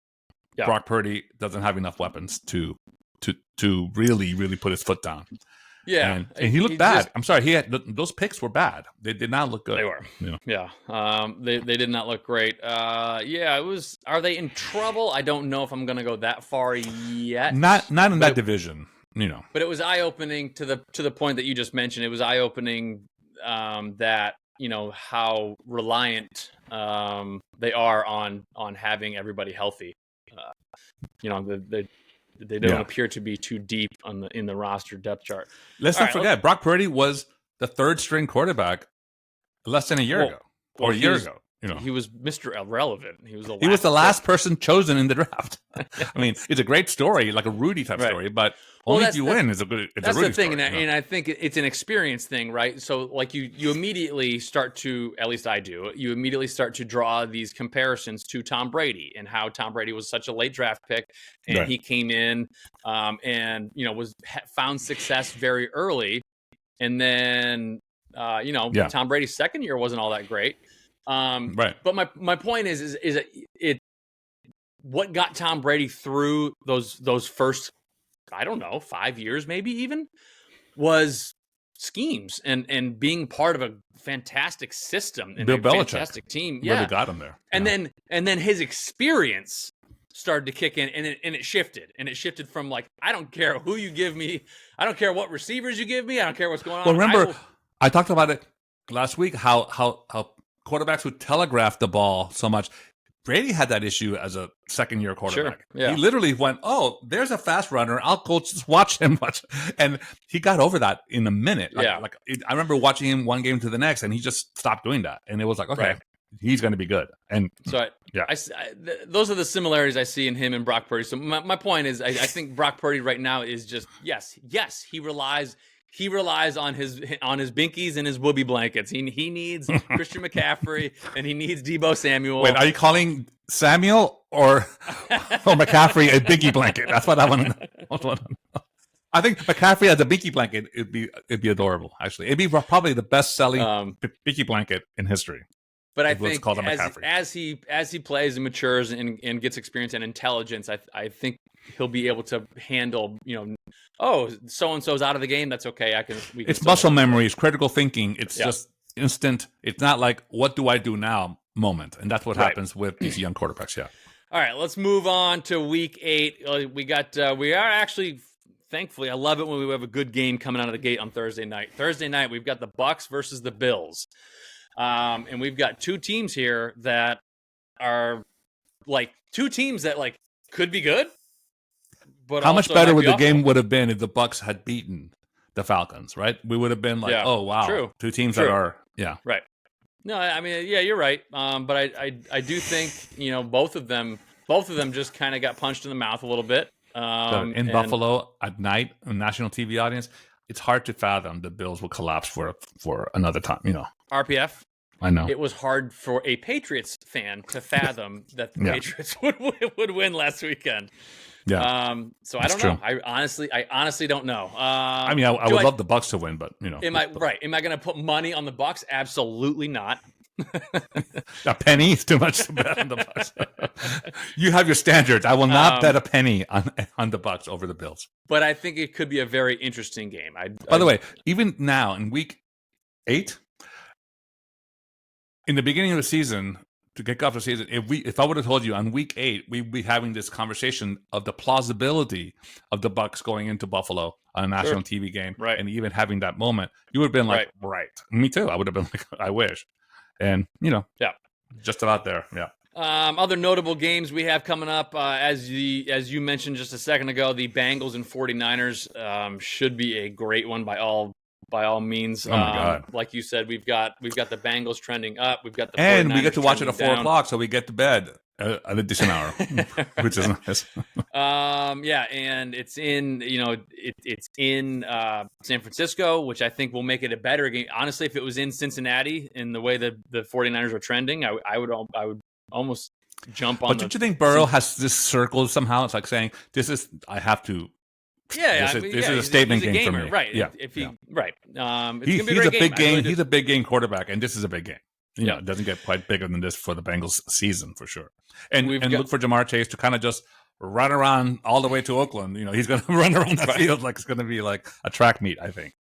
Brock Purdy doesn't have enough weapons to really, really put his foot down. Yeah, and he looked bad. I'm sorry, those picks were bad. They did not look good. They were. They did not look great. It was. Are they in trouble? I don't know if I'm going to go that far yet. Not in that division. But it was eye-opening to the point that you just mentioned. It was eye-opening that how reliant they are on having everybody healthy. They don't appear to be too deep in the roster depth chart. Let's not forget, Brock Purdy was the 3rd-string quarterback less than a year ago, or a year ago. He was Mr. Irrelevant. He was the last person chosen in the draft. I mean, it's a great story, like a Rudy type story, but only if you win is a good. It's that's a Rudy the thing, story, and I think it's an experience thing, right? So, like you immediately start to, at least I do, you immediately start to draw these comparisons to Tom Brady and how Tom Brady was such a late draft pick, and he came in, and found success very early, and then Tom Brady's second year wasn't all that great. But my point is it what got Tom Brady through those first, I don't know, 5 years maybe even, was schemes and being part of a fantastic system and Bill a Belichick fantastic team. Really got him there. And then his experience started to kick in, and it shifted from like, I don't care who you give me, I don't care what receivers you give me, I don't care what's going on. Well, remember I talked about it last week how quarterbacks who telegraph the ball so much. Brady had that issue as a second-year quarterback. Sure, yeah. He literally went, "Oh, there's a fast runner. I'll go just watch him." And he got over that in a minute. I remember watching him one game to the next, and he just stopped doing that. And it was like, okay, he's going to be good. And so, those are the similarities I see in him and Brock Purdy. So my point is, I think Brock Purdy right now is just yes, he relies on his binkies and his whoopee blankets. He needs Christian McCaffrey and he needs Deebo Samuel. Wait, are you calling Samuel or McCaffrey a binky blanket? That's what I want to know. I think McCaffrey as a binky blanket, it'd be adorable. Actually, it'd be probably the best selling binky blanket in history. But I think as he plays and matures and gets experience and intelligence, I think he'll be able to handle, so and so's out of the game. That's okay. It's muscle memory. It's critical thinking. It's just instant. It's not like what do I do now moment, and that's what happens with these young quarterbacks. Yeah. All right, let's move on to Week 8. We are actually, thankfully, I love it when we have a good game coming out of the gate on Thursday night. Thursday night, we've got the Bucs versus the Bills. And we've got 2 teams here that are like 2 teams that like could be good. But how much better would the game would have been if the Bucs had beaten the Falcons, right? We would have been like, oh wow, true. 2 teams that are right. No, I mean, you're right. But I do think both of them just kind of got punched in the mouth a little bit. In Buffalo at night, a national TV audience, it's hard to fathom the Bills will collapse for another time. RPF. I know. it was hard for a Patriots fan to fathom that the Patriots would win last weekend. Yeah. So I don't know. I honestly don't know. I mean, I would love the Bucs to win, but am I going to put money on the Bucs? Absolutely not. A penny is too much to bet on the Bucs. You have your standards. I will not bet a penny on the Bucs over the Bills. But I think it could be a very interesting game. By the way, even now in week 8, in the beginning of the season, to kick off the season, if I would have told you on week 8 we'd be having this conversation of the plausibility of the Bucs going into Buffalo on a national TV game, and even having that moment, you would have been like, right. Me too. I would have been like, I wish. And just about there. Yeah. Other notable games we have coming up, as you mentioned just a second ago, the Bengals and 49ers should be a great one by all means. Oh my God! Like you said, we've got the Bengals trending up. We've got the 49ers and we get to watch it at 4 down. o'clock, so we get to bed at a decent hour, which is nice. And it's in it's in San Francisco, which I think will make it a better game. Honestly, if it was in Cincinnati, in the way that the 49ers are trending, I would almost jump on. But don't you think Burrow has this circle somehow? It's like saying, "This is I have to." Yeah, this is a statement game for me, right? Yeah, if he right. He's a big game. He's a big game quarterback, and this is a big game. It doesn't get quite bigger than this for the Bengals season for sure. And look for Jamar Chase to kind of just run around all the way to Oakland. He's going to run around that field like it's going to be like a track meet, I think.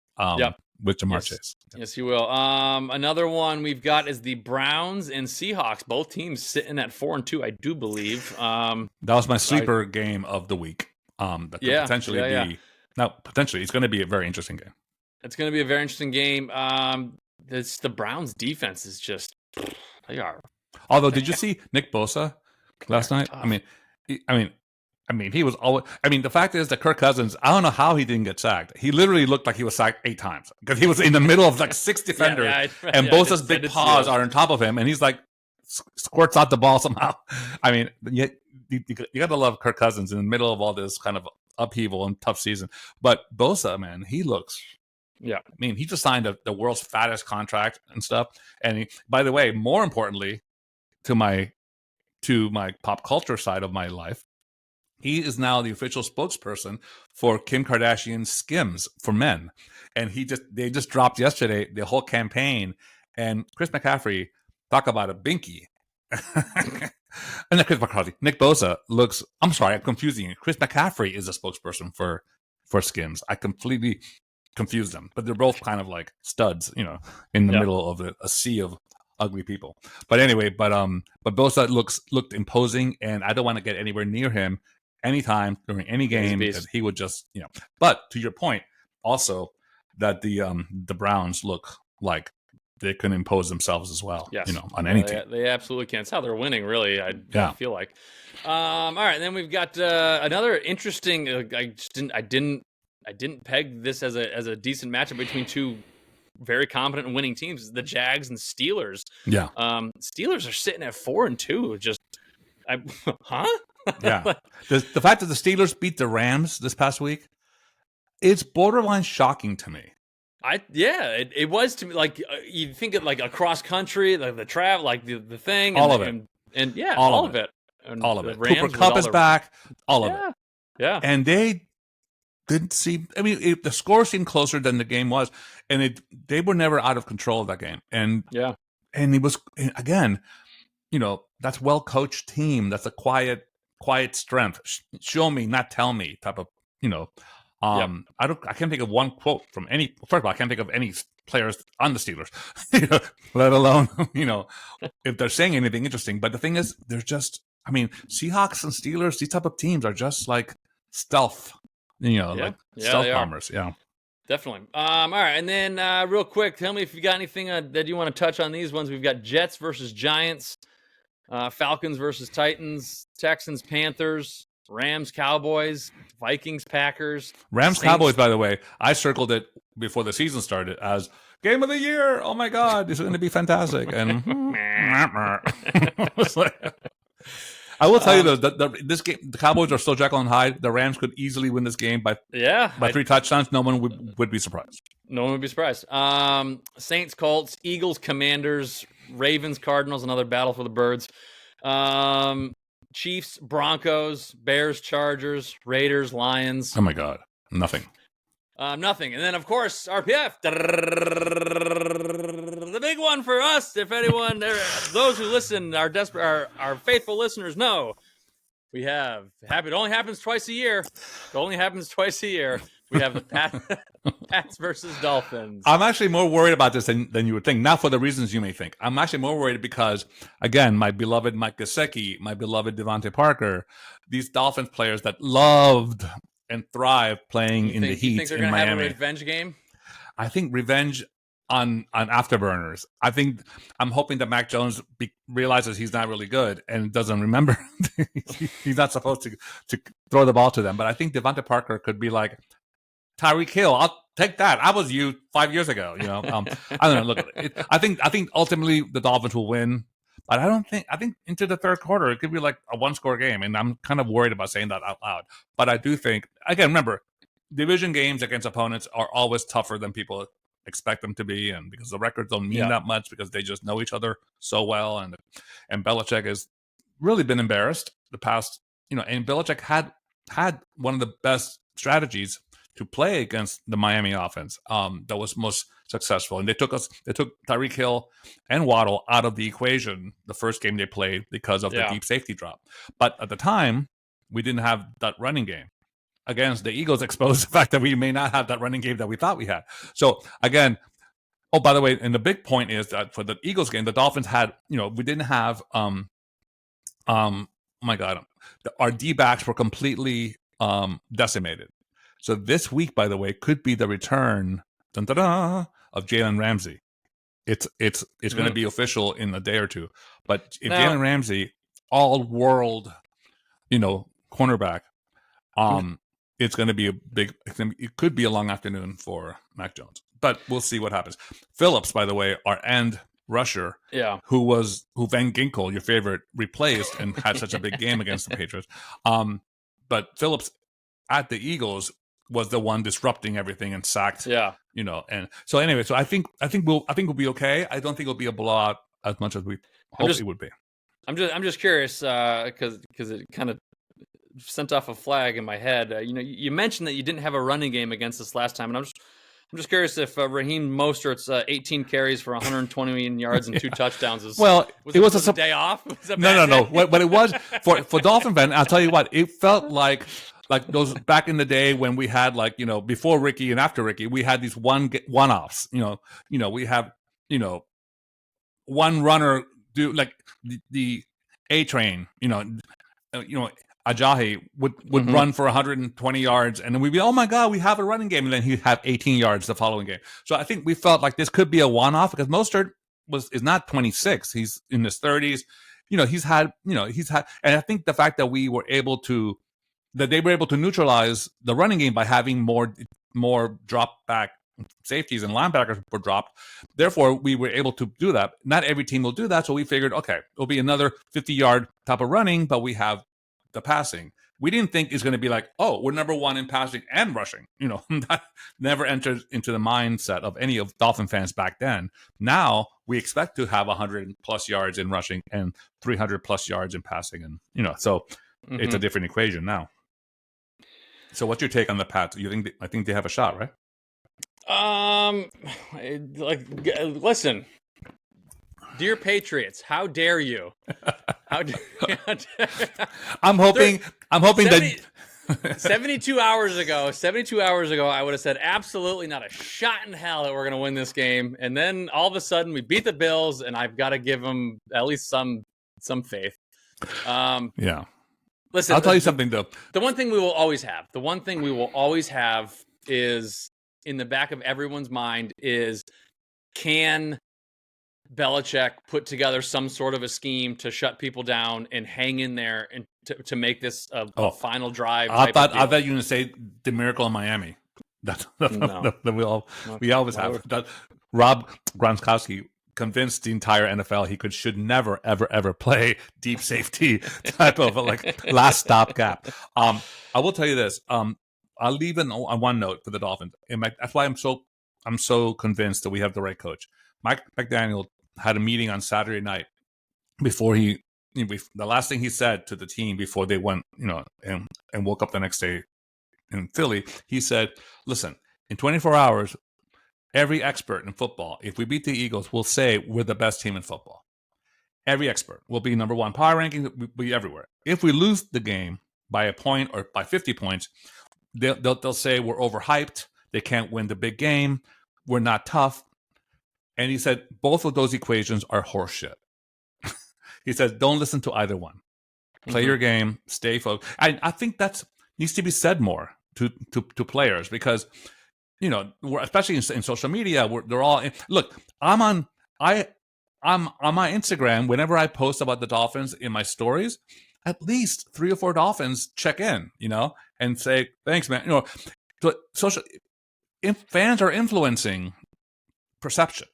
With Jamar Chase. Yes, he will. Another one we've got is the Browns and Seahawks. Both teams sitting at 4-2, I do believe. That was my sleeper game of the week. That could potentially be. Now, potentially, it's going to be a very interesting game. It's going to be a very interesting game. The Browns' defense is just they are. Although, did you see Nick Bosa last night? I mean, he was always. I mean, the fact is that Kirk Cousins. I don't know how he didn't get sacked. He literally looked like he was sacked 8 times because he was in the middle of like 6 defenders, and Bosa's big paws are on top of him, and he's like squirts out the ball somehow. I mean, you got to love Kirk Cousins in the middle of all this kind of upheaval and tough season. But Bosa, man, he looks. Yeah, I mean, he just signed the world's fattest contract and stuff. And by the way, more importantly, to my pop culture side of my life, he is now the official spokesperson for Kim Kardashian's Skims for men. And they just dropped yesterday the whole campaign. And Chris McCaffrey, talk about a binky. And not Chris McCarthy. Nick Bosa looks. I'm sorry, I'm confusing you. Chris McCaffrey is a spokesperson for Skims. I completely confused them, but they're both kind of like studs, in the middle of a sea of ugly people. But anyway, but Bosa looked imposing, and I don't want to get anywhere near him anytime during any game. Because he would just, But to your point, also that the Browns look like they can impose themselves as well. Yes. On any team. They absolutely can. It's how they're winning, really. I feel like. All right, and then we've got another interesting. I didn't peg this as a decent matchup between two very competent and winning teams. The Jags and Steelers. Yeah. Steelers are sitting at 4-2. Just, huh? Yeah. The fact that the Steelers beat the Rams this past week, it's borderline shocking to me. It was to me. Like you think it like across country, like the travel, like the thing, all of it, and all of it. And all of it. Cooper Kupp is back. All of it. Yeah. And they didn't see. I mean, the score seemed closer than the game was, and they were never out of control of that game. And and it was again, that's well coached team. That's a quiet strength. Show me, not tell me type of I can't think of one quote from any. First of all, I can't think of any players on the Steelers, let alone if they're saying anything interesting. But the thing is, they're just. I mean, Seahawks and Steelers, these type of teams are just like stealth, like stealth bombers. Yeah, definitely. All right, and then real quick, tell me if you got anything that you want to touch on these ones. We've got Jets versus Giants, Falcons versus Titans, Texans, Panthers. Rams, Cowboys, Vikings, Packers. Rams, Saints. Cowboys, by the way, I circled it before the season started as game of the year. Oh, my God, this is going to be fantastic. And I will tell you, though, this game, the Cowboys are still Jekyll and Hyde. The Rams could easily win this game by 3 touchdowns. No one would be surprised. No one would be surprised. Saints, Colts, Eagles, Commanders. Ravens, Cardinals, another battle for the birds. Chiefs, Broncos, Bears, Chargers, Raiders, Lions. Oh my God, nothing. Nothing. And then, of course, RPF. The big one for us, if anyone, those who listen, our faithful listeners know, we have, it only happens twice a year. It only happens twice a year. We have the Pats versus Dolphins. I'm actually more worried about this than you would think. Not for the reasons you may think. I'm actually more worried because, again, my beloved Mike Gesicki, my beloved Devontae Parker, these Dolphins players that loved and thrived playing in the heat you think they're in gonna Miami. Have a revenge game? I think revenge on afterburners. I'm hoping that Mac Jones realizes he's not really good and doesn't remember he's not supposed to throw the ball to them. But I think Devontae Parker could be like, Tyreek Hill, I'll take that. I was you 5 years ago. I don't know. Look, I think ultimately the Dolphins will win, but I think into the third quarter it could be like a one-score game, and I'm kind of worried about saying that out loud. But I do think, again, remember, division games against opponents are always tougher than people expect them to be, and because the records don't mean that much because they just know each other so well, and Belichick has really been embarrassed the past, and Belichick had one of the best strategies to play against the Miami offense that was most successful. And they took Tyreek Hill and Waddle out of the equation the first game they played because of the deep safety drop. But at the time, we didn't have that running game. Against the Eagles exposed the fact that we may not have that running game that we thought we had. So again, by the way, and the big point is that for the Eagles game, the Dolphins had, we didn't have oh my God, our D-backs were completely decimated. So this week, by the way, could be the return of Jalen Ramsey. It's going to be official in a day or two. But if Jalen Ramsey, all-world, cornerback, it's going to be it could be a long afternoon for Mac Jones. But we'll see what happens. Phillips, by the way, our end rusher, who Van Ginkel, your favorite, replaced and had such a big game against the Patriots. But Phillips at the Eagles was the one disrupting everything and sacked. And so anyway, so I think we'll be okay. I don't think it'll be a blowout as much as we hope it would be. I'm just curious because it kind of sent off a flag in my head. You mentioned that you didn't have a running game against us last time, and I'm just curious if Raheem Mostert's 18 carries for 120 yards and 2 touchdowns is it was a day off. No. What it was for Dolphin fan, I'll tell you what, it felt like those back in the day when we had before Ricky and after Ricky, we had these one-offs. We have one runner do like the A train. Ajayi would run for 120 yards, and then we'd be, oh my God, we have a running game, and then he'd have 18 yards the following game. So I think we felt like this could be a one-off because Mostert is not 26; he's in his 30s. He's had, and I think the fact that they were able to neutralize the running game by having more drop back safeties and linebackers were dropped. Therefore, we were able to do that. Not every team will do that, so we figured, okay, it'll be another 50-yard type of running, but we have the passing. We didn't think it's going to be like, oh, we're number one in passing and rushing. That never entered into the mindset of any of Dolphin fans back then. Now we expect to have 100+ yards in rushing and 300+ yards in passing, and so it's a different equation now. So what's your take on the Pats? I think they have a shot, right? Listen, dear Patriots, how dare you? I'm hoping 72 hours ago, I would have said absolutely not a shot in hell that we're going to win this game. And then all of a sudden we beat the Bills, and I've got to give them at least some faith. Listen, I'll tell you something, though. The one thing we will always have is in the back of everyone's mind is, can Belichick put together some sort of a scheme to shut people down and hang in there and to make this a final drive? I thought you were going to say the miracle in Miami. That's we always have. That Rob Gronkowski convinced the entire NFL should never ever play deep safety type of last stopgap. I will tell you this. I'll leave it on one note for the Dolphins. That's why I'm so convinced that we have the right coach. Mike McDaniel had a meeting on Saturday night before the last thing he said to the team before they went, and woke up the next day in Philly. He said, "Listen, in 24 hours, every expert in football, if we beat the Eagles, will say we're the best team in football. Every expert will be number one power ranking, will be everywhere. If we lose the game by a point or by 50 points, they'll say we're overhyped. They can't win the big game. We're not tough." And he said both of those equations are horseshit. He says, don't listen to either one. Play your game, stay focused. I think that needs to be said more to players because, especially in social media, they're all look. I'm on my Instagram. Whenever I post about the Dolphins in my stories, at least 3 or 4 Dolphins check in, and say thanks, man. Fans are influencing perception.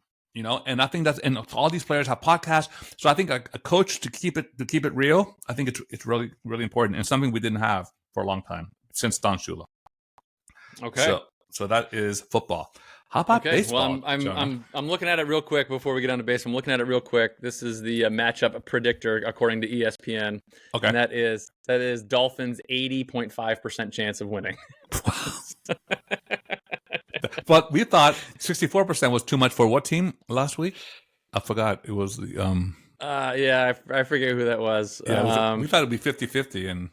And I think and all these players have podcasts. So I think a coach to keep it real, I think it's really, really important and something we didn't have for a long time since Don Shula. Okay. So that is football. How about baseball? Well, I'm looking at it real quick before we get on to baseball. I'm looking at it real quick. This is the matchup predictor according to ESPN. Okay. And that is Dolphins 80.5% chance of winning. But we thought 64% was too much for what team last week? I forgot. It was the I forget who that was. Yeah, we thought it'd be 50-50 and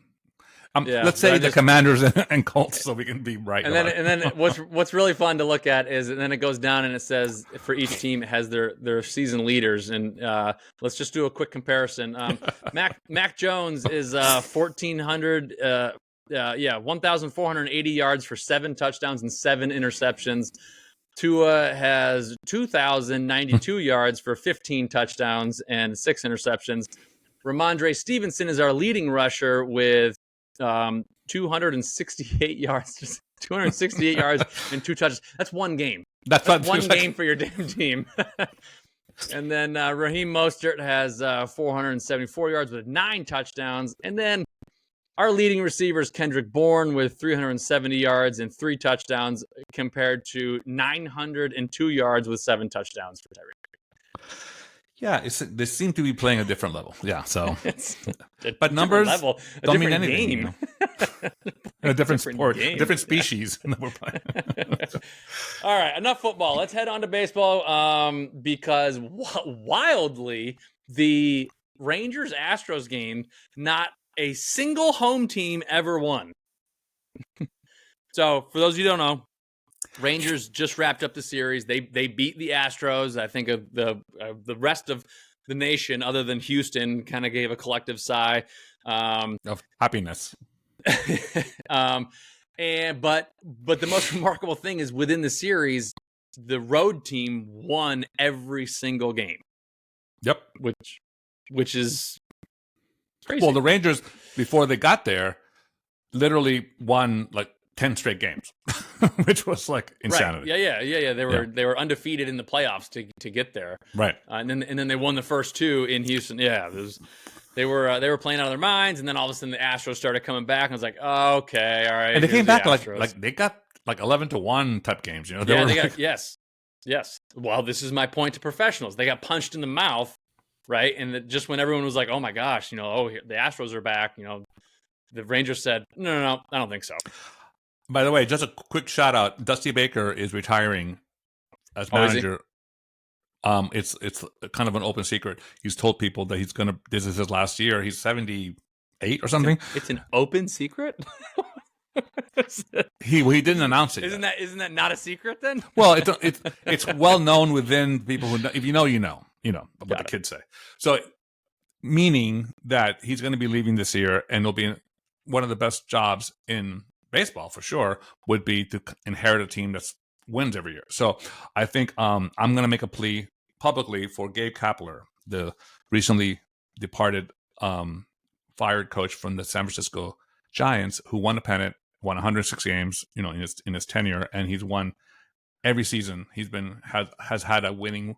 let's say the Commanders and Colts, so we can be right. And then what's really fun to look at is, and then it goes down and it says for each team it has their season leaders, and let's just do a quick comparison. Mac Jones is 1,480 yards for 7 touchdowns and 7 interceptions. Tua has 2,092 yards for 15 touchdowns and 6 interceptions. Ramondre Stevenson is our leading rusher with 268 yards, 268 yards and 2 touchdowns. That's one game. That's one game for your damn team. And then Raheem Mostert has 474 yards with 9 touchdowns. And then our leading receiver is Kendrick Bourne with 370 yards and 3 touchdowns compared to 902 yards with 7 touchdowns for Tyreek. Yeah, they seem to be playing a different level. Yeah, so but numbers level, don't mean anything. Game. A different sport, game. Different species. We're playing. All right, enough football. Let's head on to baseball because wildly the Rangers-Astros game, not a single home team ever won. So for those of you who don't know, Rangers just wrapped up the series. They beat the Astros. I think of the rest of the nation, other than Houston, kind of gave a collective sigh of happiness. But the most remarkable thing is within the series, the road team won every single game. Yep, which is crazy. Well, the Rangers before they got there literally won like 10 straight games, which was like insanity. Right. Yeah. They were undefeated in the playoffs to get there. Right. And then they won the first 2 in Houston. Yeah. They were playing out of their minds, and then all of a sudden the Astros started coming back, and I was like, oh, okay, all right. And they came back like they got like 11-1 type games. Yes. Well, this is my point to professionals. They got punched in the mouth, right? And just when everyone was like, oh my gosh, the Astros are back, the Rangers said, no, I don't think so. By the way, just a quick shout out. Dusty Baker is retiring as manager. It's kind of an open secret. He's told people that this is his last year. He's 78 or something. It's an open secret? He didn't announce it. Isn't that not a secret then? Well, it's well known within people who know. If you know what the kids say. So meaning that he's going to be leaving this year, and it'll be one of the best jobs in baseball for sure would be to inherit a team that wins every year. So I think I'm going to make a plea publicly for Gabe Kapler, the recently departed fired coach from the San Francisco Giants, who won a pennant, won 106 games, in his tenure, and he's won every season. Has had a winning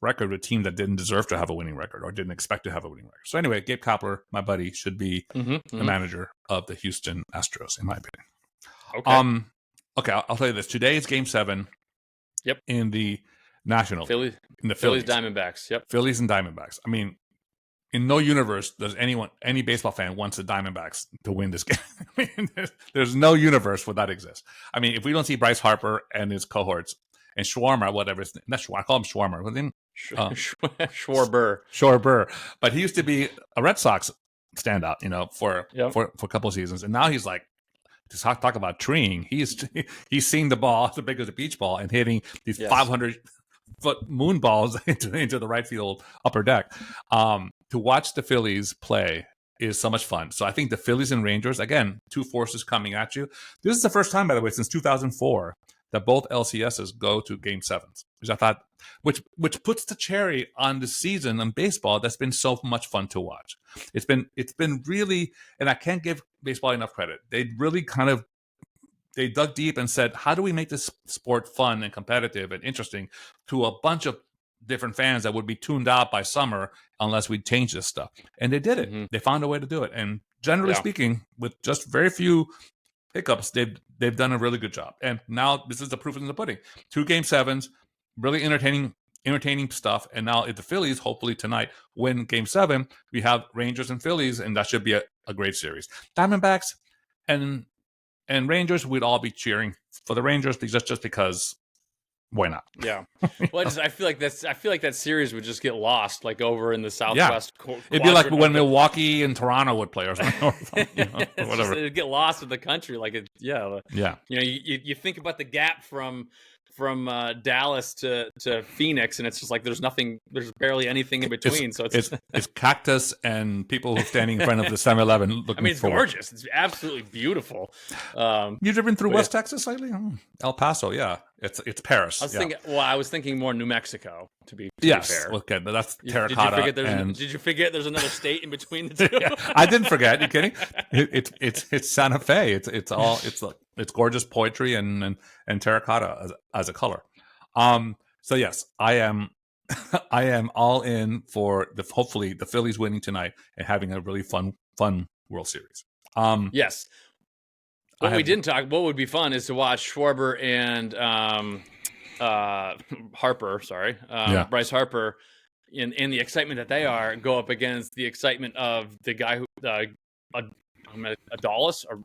record with a team that didn't deserve to have a winning record or didn't expect to have a winning record. So anyway, Gabe Kapler, my buddy, should be the manager of the Houston Astros, in my opinion. Okay. Okay, I'll tell you this. Today is Game 7. Yep. In the nationally. In the Phillies, Diamondbacks. Yep. Phillies and Diamondbacks. I mean, in no universe does any baseball fan wants the Diamondbacks to win this game. I mean, there's no universe where that exists. I mean, if we don't see Bryce Harper and his cohorts and Schwarber, whatever, not Schwarber, I call him Schwarber. What name? Schwarber. But he used to be a Red Sox standout, for a couple of seasons, and now he's like, to talk about treeing. He's seeing the ball as big as a beach ball and hitting these 500-foot moon balls into the right field upper deck. To watch the Phillies play is so much fun. So I think the Phillies and Rangers, again, two forces coming at you. This is the first time, by the way, since 2004 that both LCSs go to Game 7s, which I thought, which puts the cherry on the season in baseball that's been so much fun to watch. It's been really, and I can't give baseball enough credit. They really they dug deep and said, how do we make this sport fun and competitive and interesting to a bunch of different fans that would be tuned out by summer unless we change this stuff? And they did it. Mm-hmm. They found a way to do it. And generally speaking, with just very few hiccups, they've done a really good job. And now this is the proof in the pudding. 2 Game 7s, really entertaining stuff. And now if the Phillies, hopefully tonight, win Game 7, we have Rangers and Phillies, and that should be a great series. Diamondbacks and Rangers, we'd all be cheering for the Rangers just because. Why not? Yeah. Well, I feel like that series would just get lost, like over in the Southwest. Yeah. It'd be like when Milwaukee and Toronto would play or something, or whatever. It'd get lost in the country, like it. Yeah. Yeah. You think about the gap from Dallas to Phoenix, and it's just like there's barely anything in between. So it's cactus and people standing in front of the 7-Eleven looking. I mean, it's gorgeous. It's absolutely beautiful. You've driven through West Texas lately? El Paso, yeah. It's Paris. I was thinking more New Mexico to be fair. Okay, but that's terracotta. Did you forget there's another state in between the two? Yeah, I didn't forget. You kidding? It's Santa Fe. It's gorgeous poetry and terracotta as a color. So yes, I am all in for hopefully the Phillies winning tonight and having a really fun World Series. Yes. What would be fun is to watch Schwarber and Harper, Bryce Harper, in the excitement that they are, go up against the excitement of the guy who Adalis or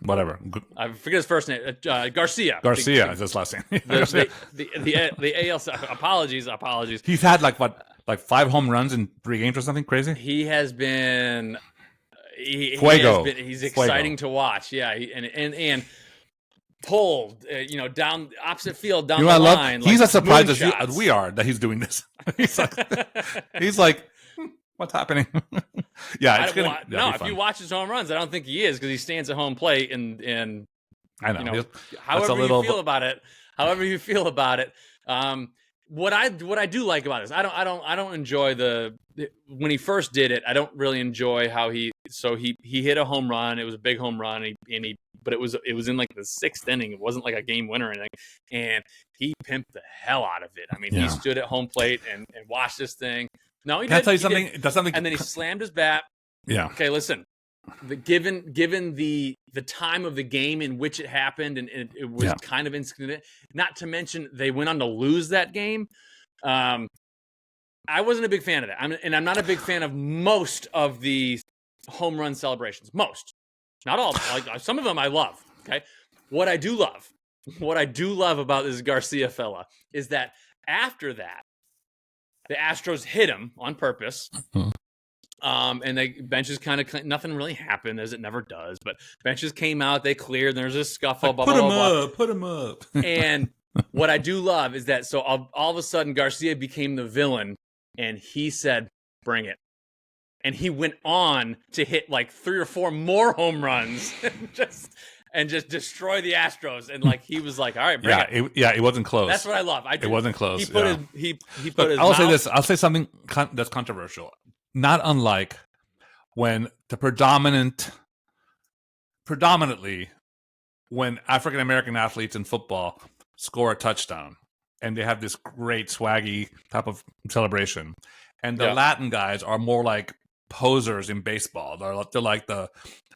whatever. I forget his first name. Garcia. Garcia is his last name. the AL. Apologies. He's had like 5 home runs in 3 games or something crazy. He has been. He's exciting to watch. Yeah, and pulled, down opposite field down the line. He's as surprised as we are that he's doing this. he's like, what's happening? If you watch his home runs, I don't think he is, because he stands at home plate and I know. However you feel about it. What I do like about this, I don't enjoy when he first did it. I don't really enjoy how he hit a home run. It was a big home run, but it was in like the 6th inning. It wasn't like a game winner or anything, and he pimped the hell out of it. I mean, he stood at home plate and watched this thing. No, he did. Can I tell you something? That's something. And then he slammed his bat. Yeah. Okay, listen. Given the time of the game in which it happened, and it was kind of insignificant. Not to mention they went on to lose that game. I wasn't a big fan of that. I'm not a big fan of most of the home run celebrations. Most, not all. Like some of them I love. Okay, what I do love about this Garcia fella is that after that, the Astros hit him on purpose. Mm-hmm. And the benches kind of, nothing really happened, as it never does, but benches came out, they cleared, and there's a scuffle. Put him up. And what I do love is that, so all of a sudden Garcia became the villain, and he said, bring it. And he went on to hit like 3 or 4 more home runs and just destroy the Astros. And like, he was like, all right, bring it. It wasn't close. That's what I love. It wasn't close. He put his I'll say this. I'll say something that's controversial. Not unlike when predominantly when African American athletes in football score a touchdown and they have this great swaggy type of celebration, and the Latin guys are more like posers in baseball. They're like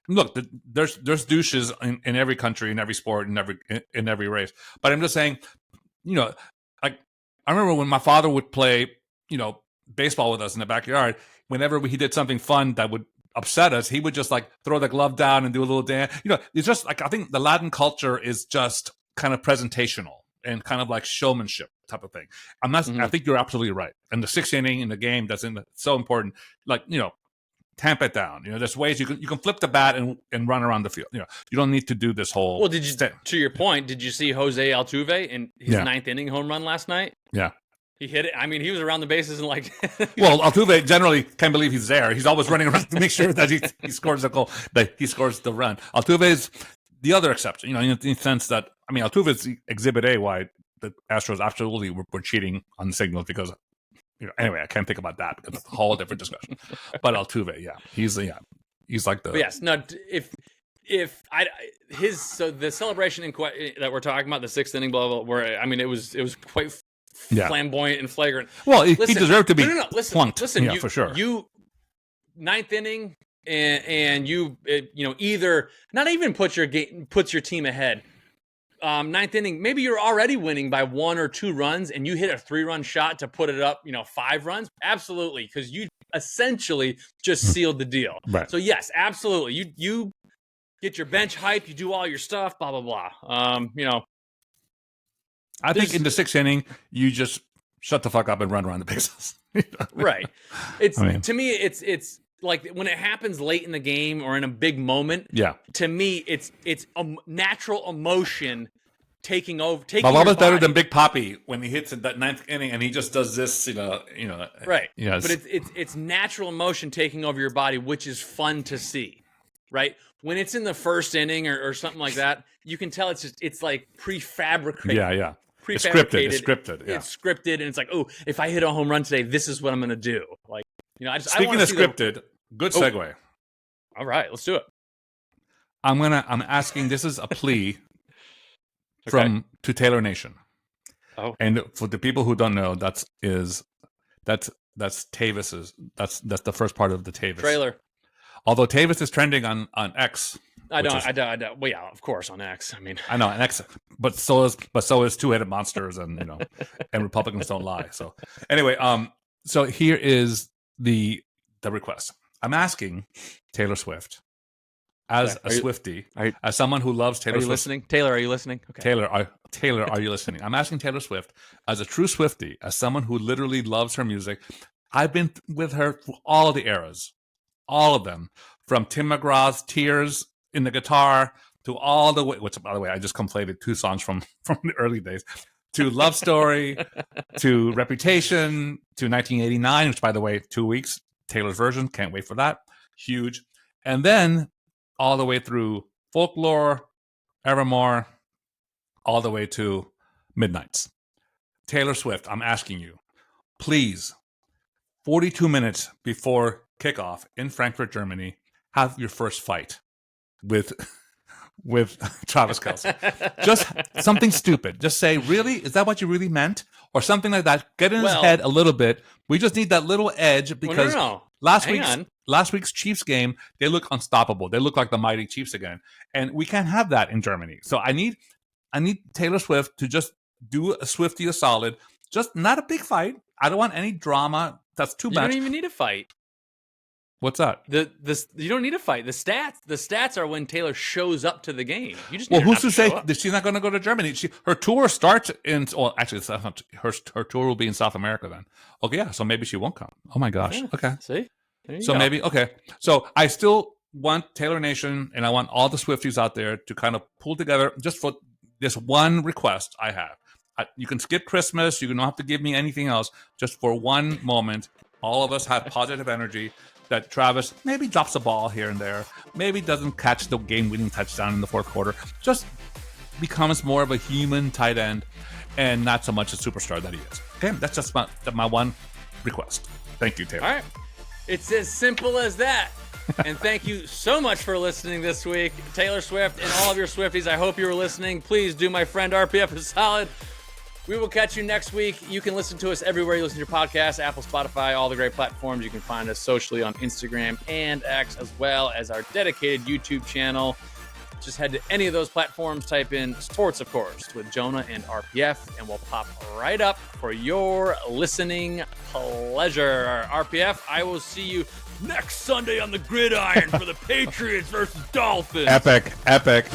there's douches in every country, in every sport, in every race. But I'm just saying, like I remember when my father would play, baseball with us in the backyard. Whenever he did something fun that would upset us, he would just like throw the glove down and do a little dance. It's just like, I think the Latin culture is just kind of presentational and kind of like showmanship type of thing. I think you're absolutely right. And the sixth inning in the game, so important. Like, tamp it down. There's ways you can flip the bat and run around the field. You don't need to do this whole. Well, to your point, did you see Jose Altuve in his ninth inning home run last night? Yeah. He hit it. I mean, he was around the bases and like. Well, Altuve generally can't believe he's there. He's always running around to make sure that he scores a goal, that he scores the run. Altuve is the other exception, in the sense that, Altuve is Exhibit A why the Astros absolutely were cheating on the signals because, anyway, I can't think about that because it's a whole different discussion. But Altuve, he's like the. But yes, no. So the celebration that we're talking about, the sixth inning, blah blah, where it was quite flamboyant and flagrant. Well, he deserved to be flunked. Listen, for sure. You ninth inning, and you either not even puts your team ahead. Ninth inning, maybe you're already winning by 1 or 2 runs, and you hit a 3-run shot to put it up, 5 runs. Absolutely, because you essentially just sealed the deal. Right. So yes, absolutely, you get your bench hype, you do all your stuff, blah blah blah. I think in the sixth inning, you just shut the fuck up and run around the bases. Right. To me, it's like when it happens late in the game or in a big moment. Yeah. To me, it's a natural emotion taking over. Balaba's better than Big Papi when he hits in that ninth inning and he just does this. Right. Yes. But it's natural emotion taking over your body, which is fun to see. Right. When it's in the first inning or something like that, you can tell it's like prefabricated. Yeah. It's scripted. Yeah. It's scripted, and it's like, oh, if I hit a home run today, this is what I'm going to do. Like, Speaking of scripted, good segue. All right, let's do it. I'm asking. This is a plea to Taylor Nation. Oh, and for the people who don't know, that's Tavis's. That's the first part of the Tavis trailer. Although Tavis is trending on X. I don't. Well, yeah, of course on X. I know on X, but so is Two-Headed Monsters and and Republicans Don't Lie. So anyway, so here is the request. I'm asking Taylor Swift as a Swiftie, as someone who loves Taylor Swift. Are you listening? Taylor, are you listening? Okay. Taylor, are you listening? I'm asking Taylor Swift as a true Swiftie, as someone who literally loves her music. I've been with her through all the eras, all of them, from Tim McGraw's Tears in the guitar to all the way, which by the way, I just conflated 2 songs from the early days, to Love Story, to Reputation, to 1989, which by the way, 2 weeks, Taylor's version, can't wait for that, huge. And then all the way through Folklore, Evermore, all the way to Midnights. Taylor Swift, I'm asking you, please, 42 minutes before kickoff in Frankfurt, Germany, have your first fight with Travis Kelce. Just something stupid. Just say, really? Is that what you really meant? Or something like that. Get in his head a little bit. We just need that little edge because last week's Chiefs game, they look unstoppable. They look like the mighty Chiefs again. And we can't have that in Germany. So I need Taylor Swift to just do a Swiftie a solid. Just not a big fight. I don't want any drama. That's too much. You don't even need a fight. What's that? You don't need a fight. The stats are when Taylor shows up to the game. You just who's to say that she's not going to go to Germany? Her tour starts in. Well, actually, her tour will be in South America then. Okay, yeah. So maybe she won't come. Oh my gosh. Yeah, okay. See. So maybe okay. So I still want Taylor Nation, and I want all the Swifties out there to kind of pull together just for this one request I have. You can skip Christmas. You don't have to give me anything else. Just for one moment, all of us have positive energy. That Travis maybe drops a ball here and there, maybe doesn't catch the game-winning touchdown in the fourth quarter, just becomes more of a human tight end and not so much a superstar that he is. Okay, that's just my one request. Thank you, Taylor. All right. It's as simple as that. And thank you so much for listening this week. Taylor Swift and all of your Swifties, I hope you were listening. Please do my friend RPF a solid. We will catch you next week. You can listen to us everywhere you listen to your podcasts, Apple, Spotify, all the great platforms. You can find us socially on Instagram and X, as well as our dedicated YouTube channel. Just head to any of those platforms, type in Sports, of course, with Jonah and RPF, and we'll pop right up for your listening pleasure. RPF, I will see you next Sunday on the gridiron for the Patriots versus Dolphins. Epic.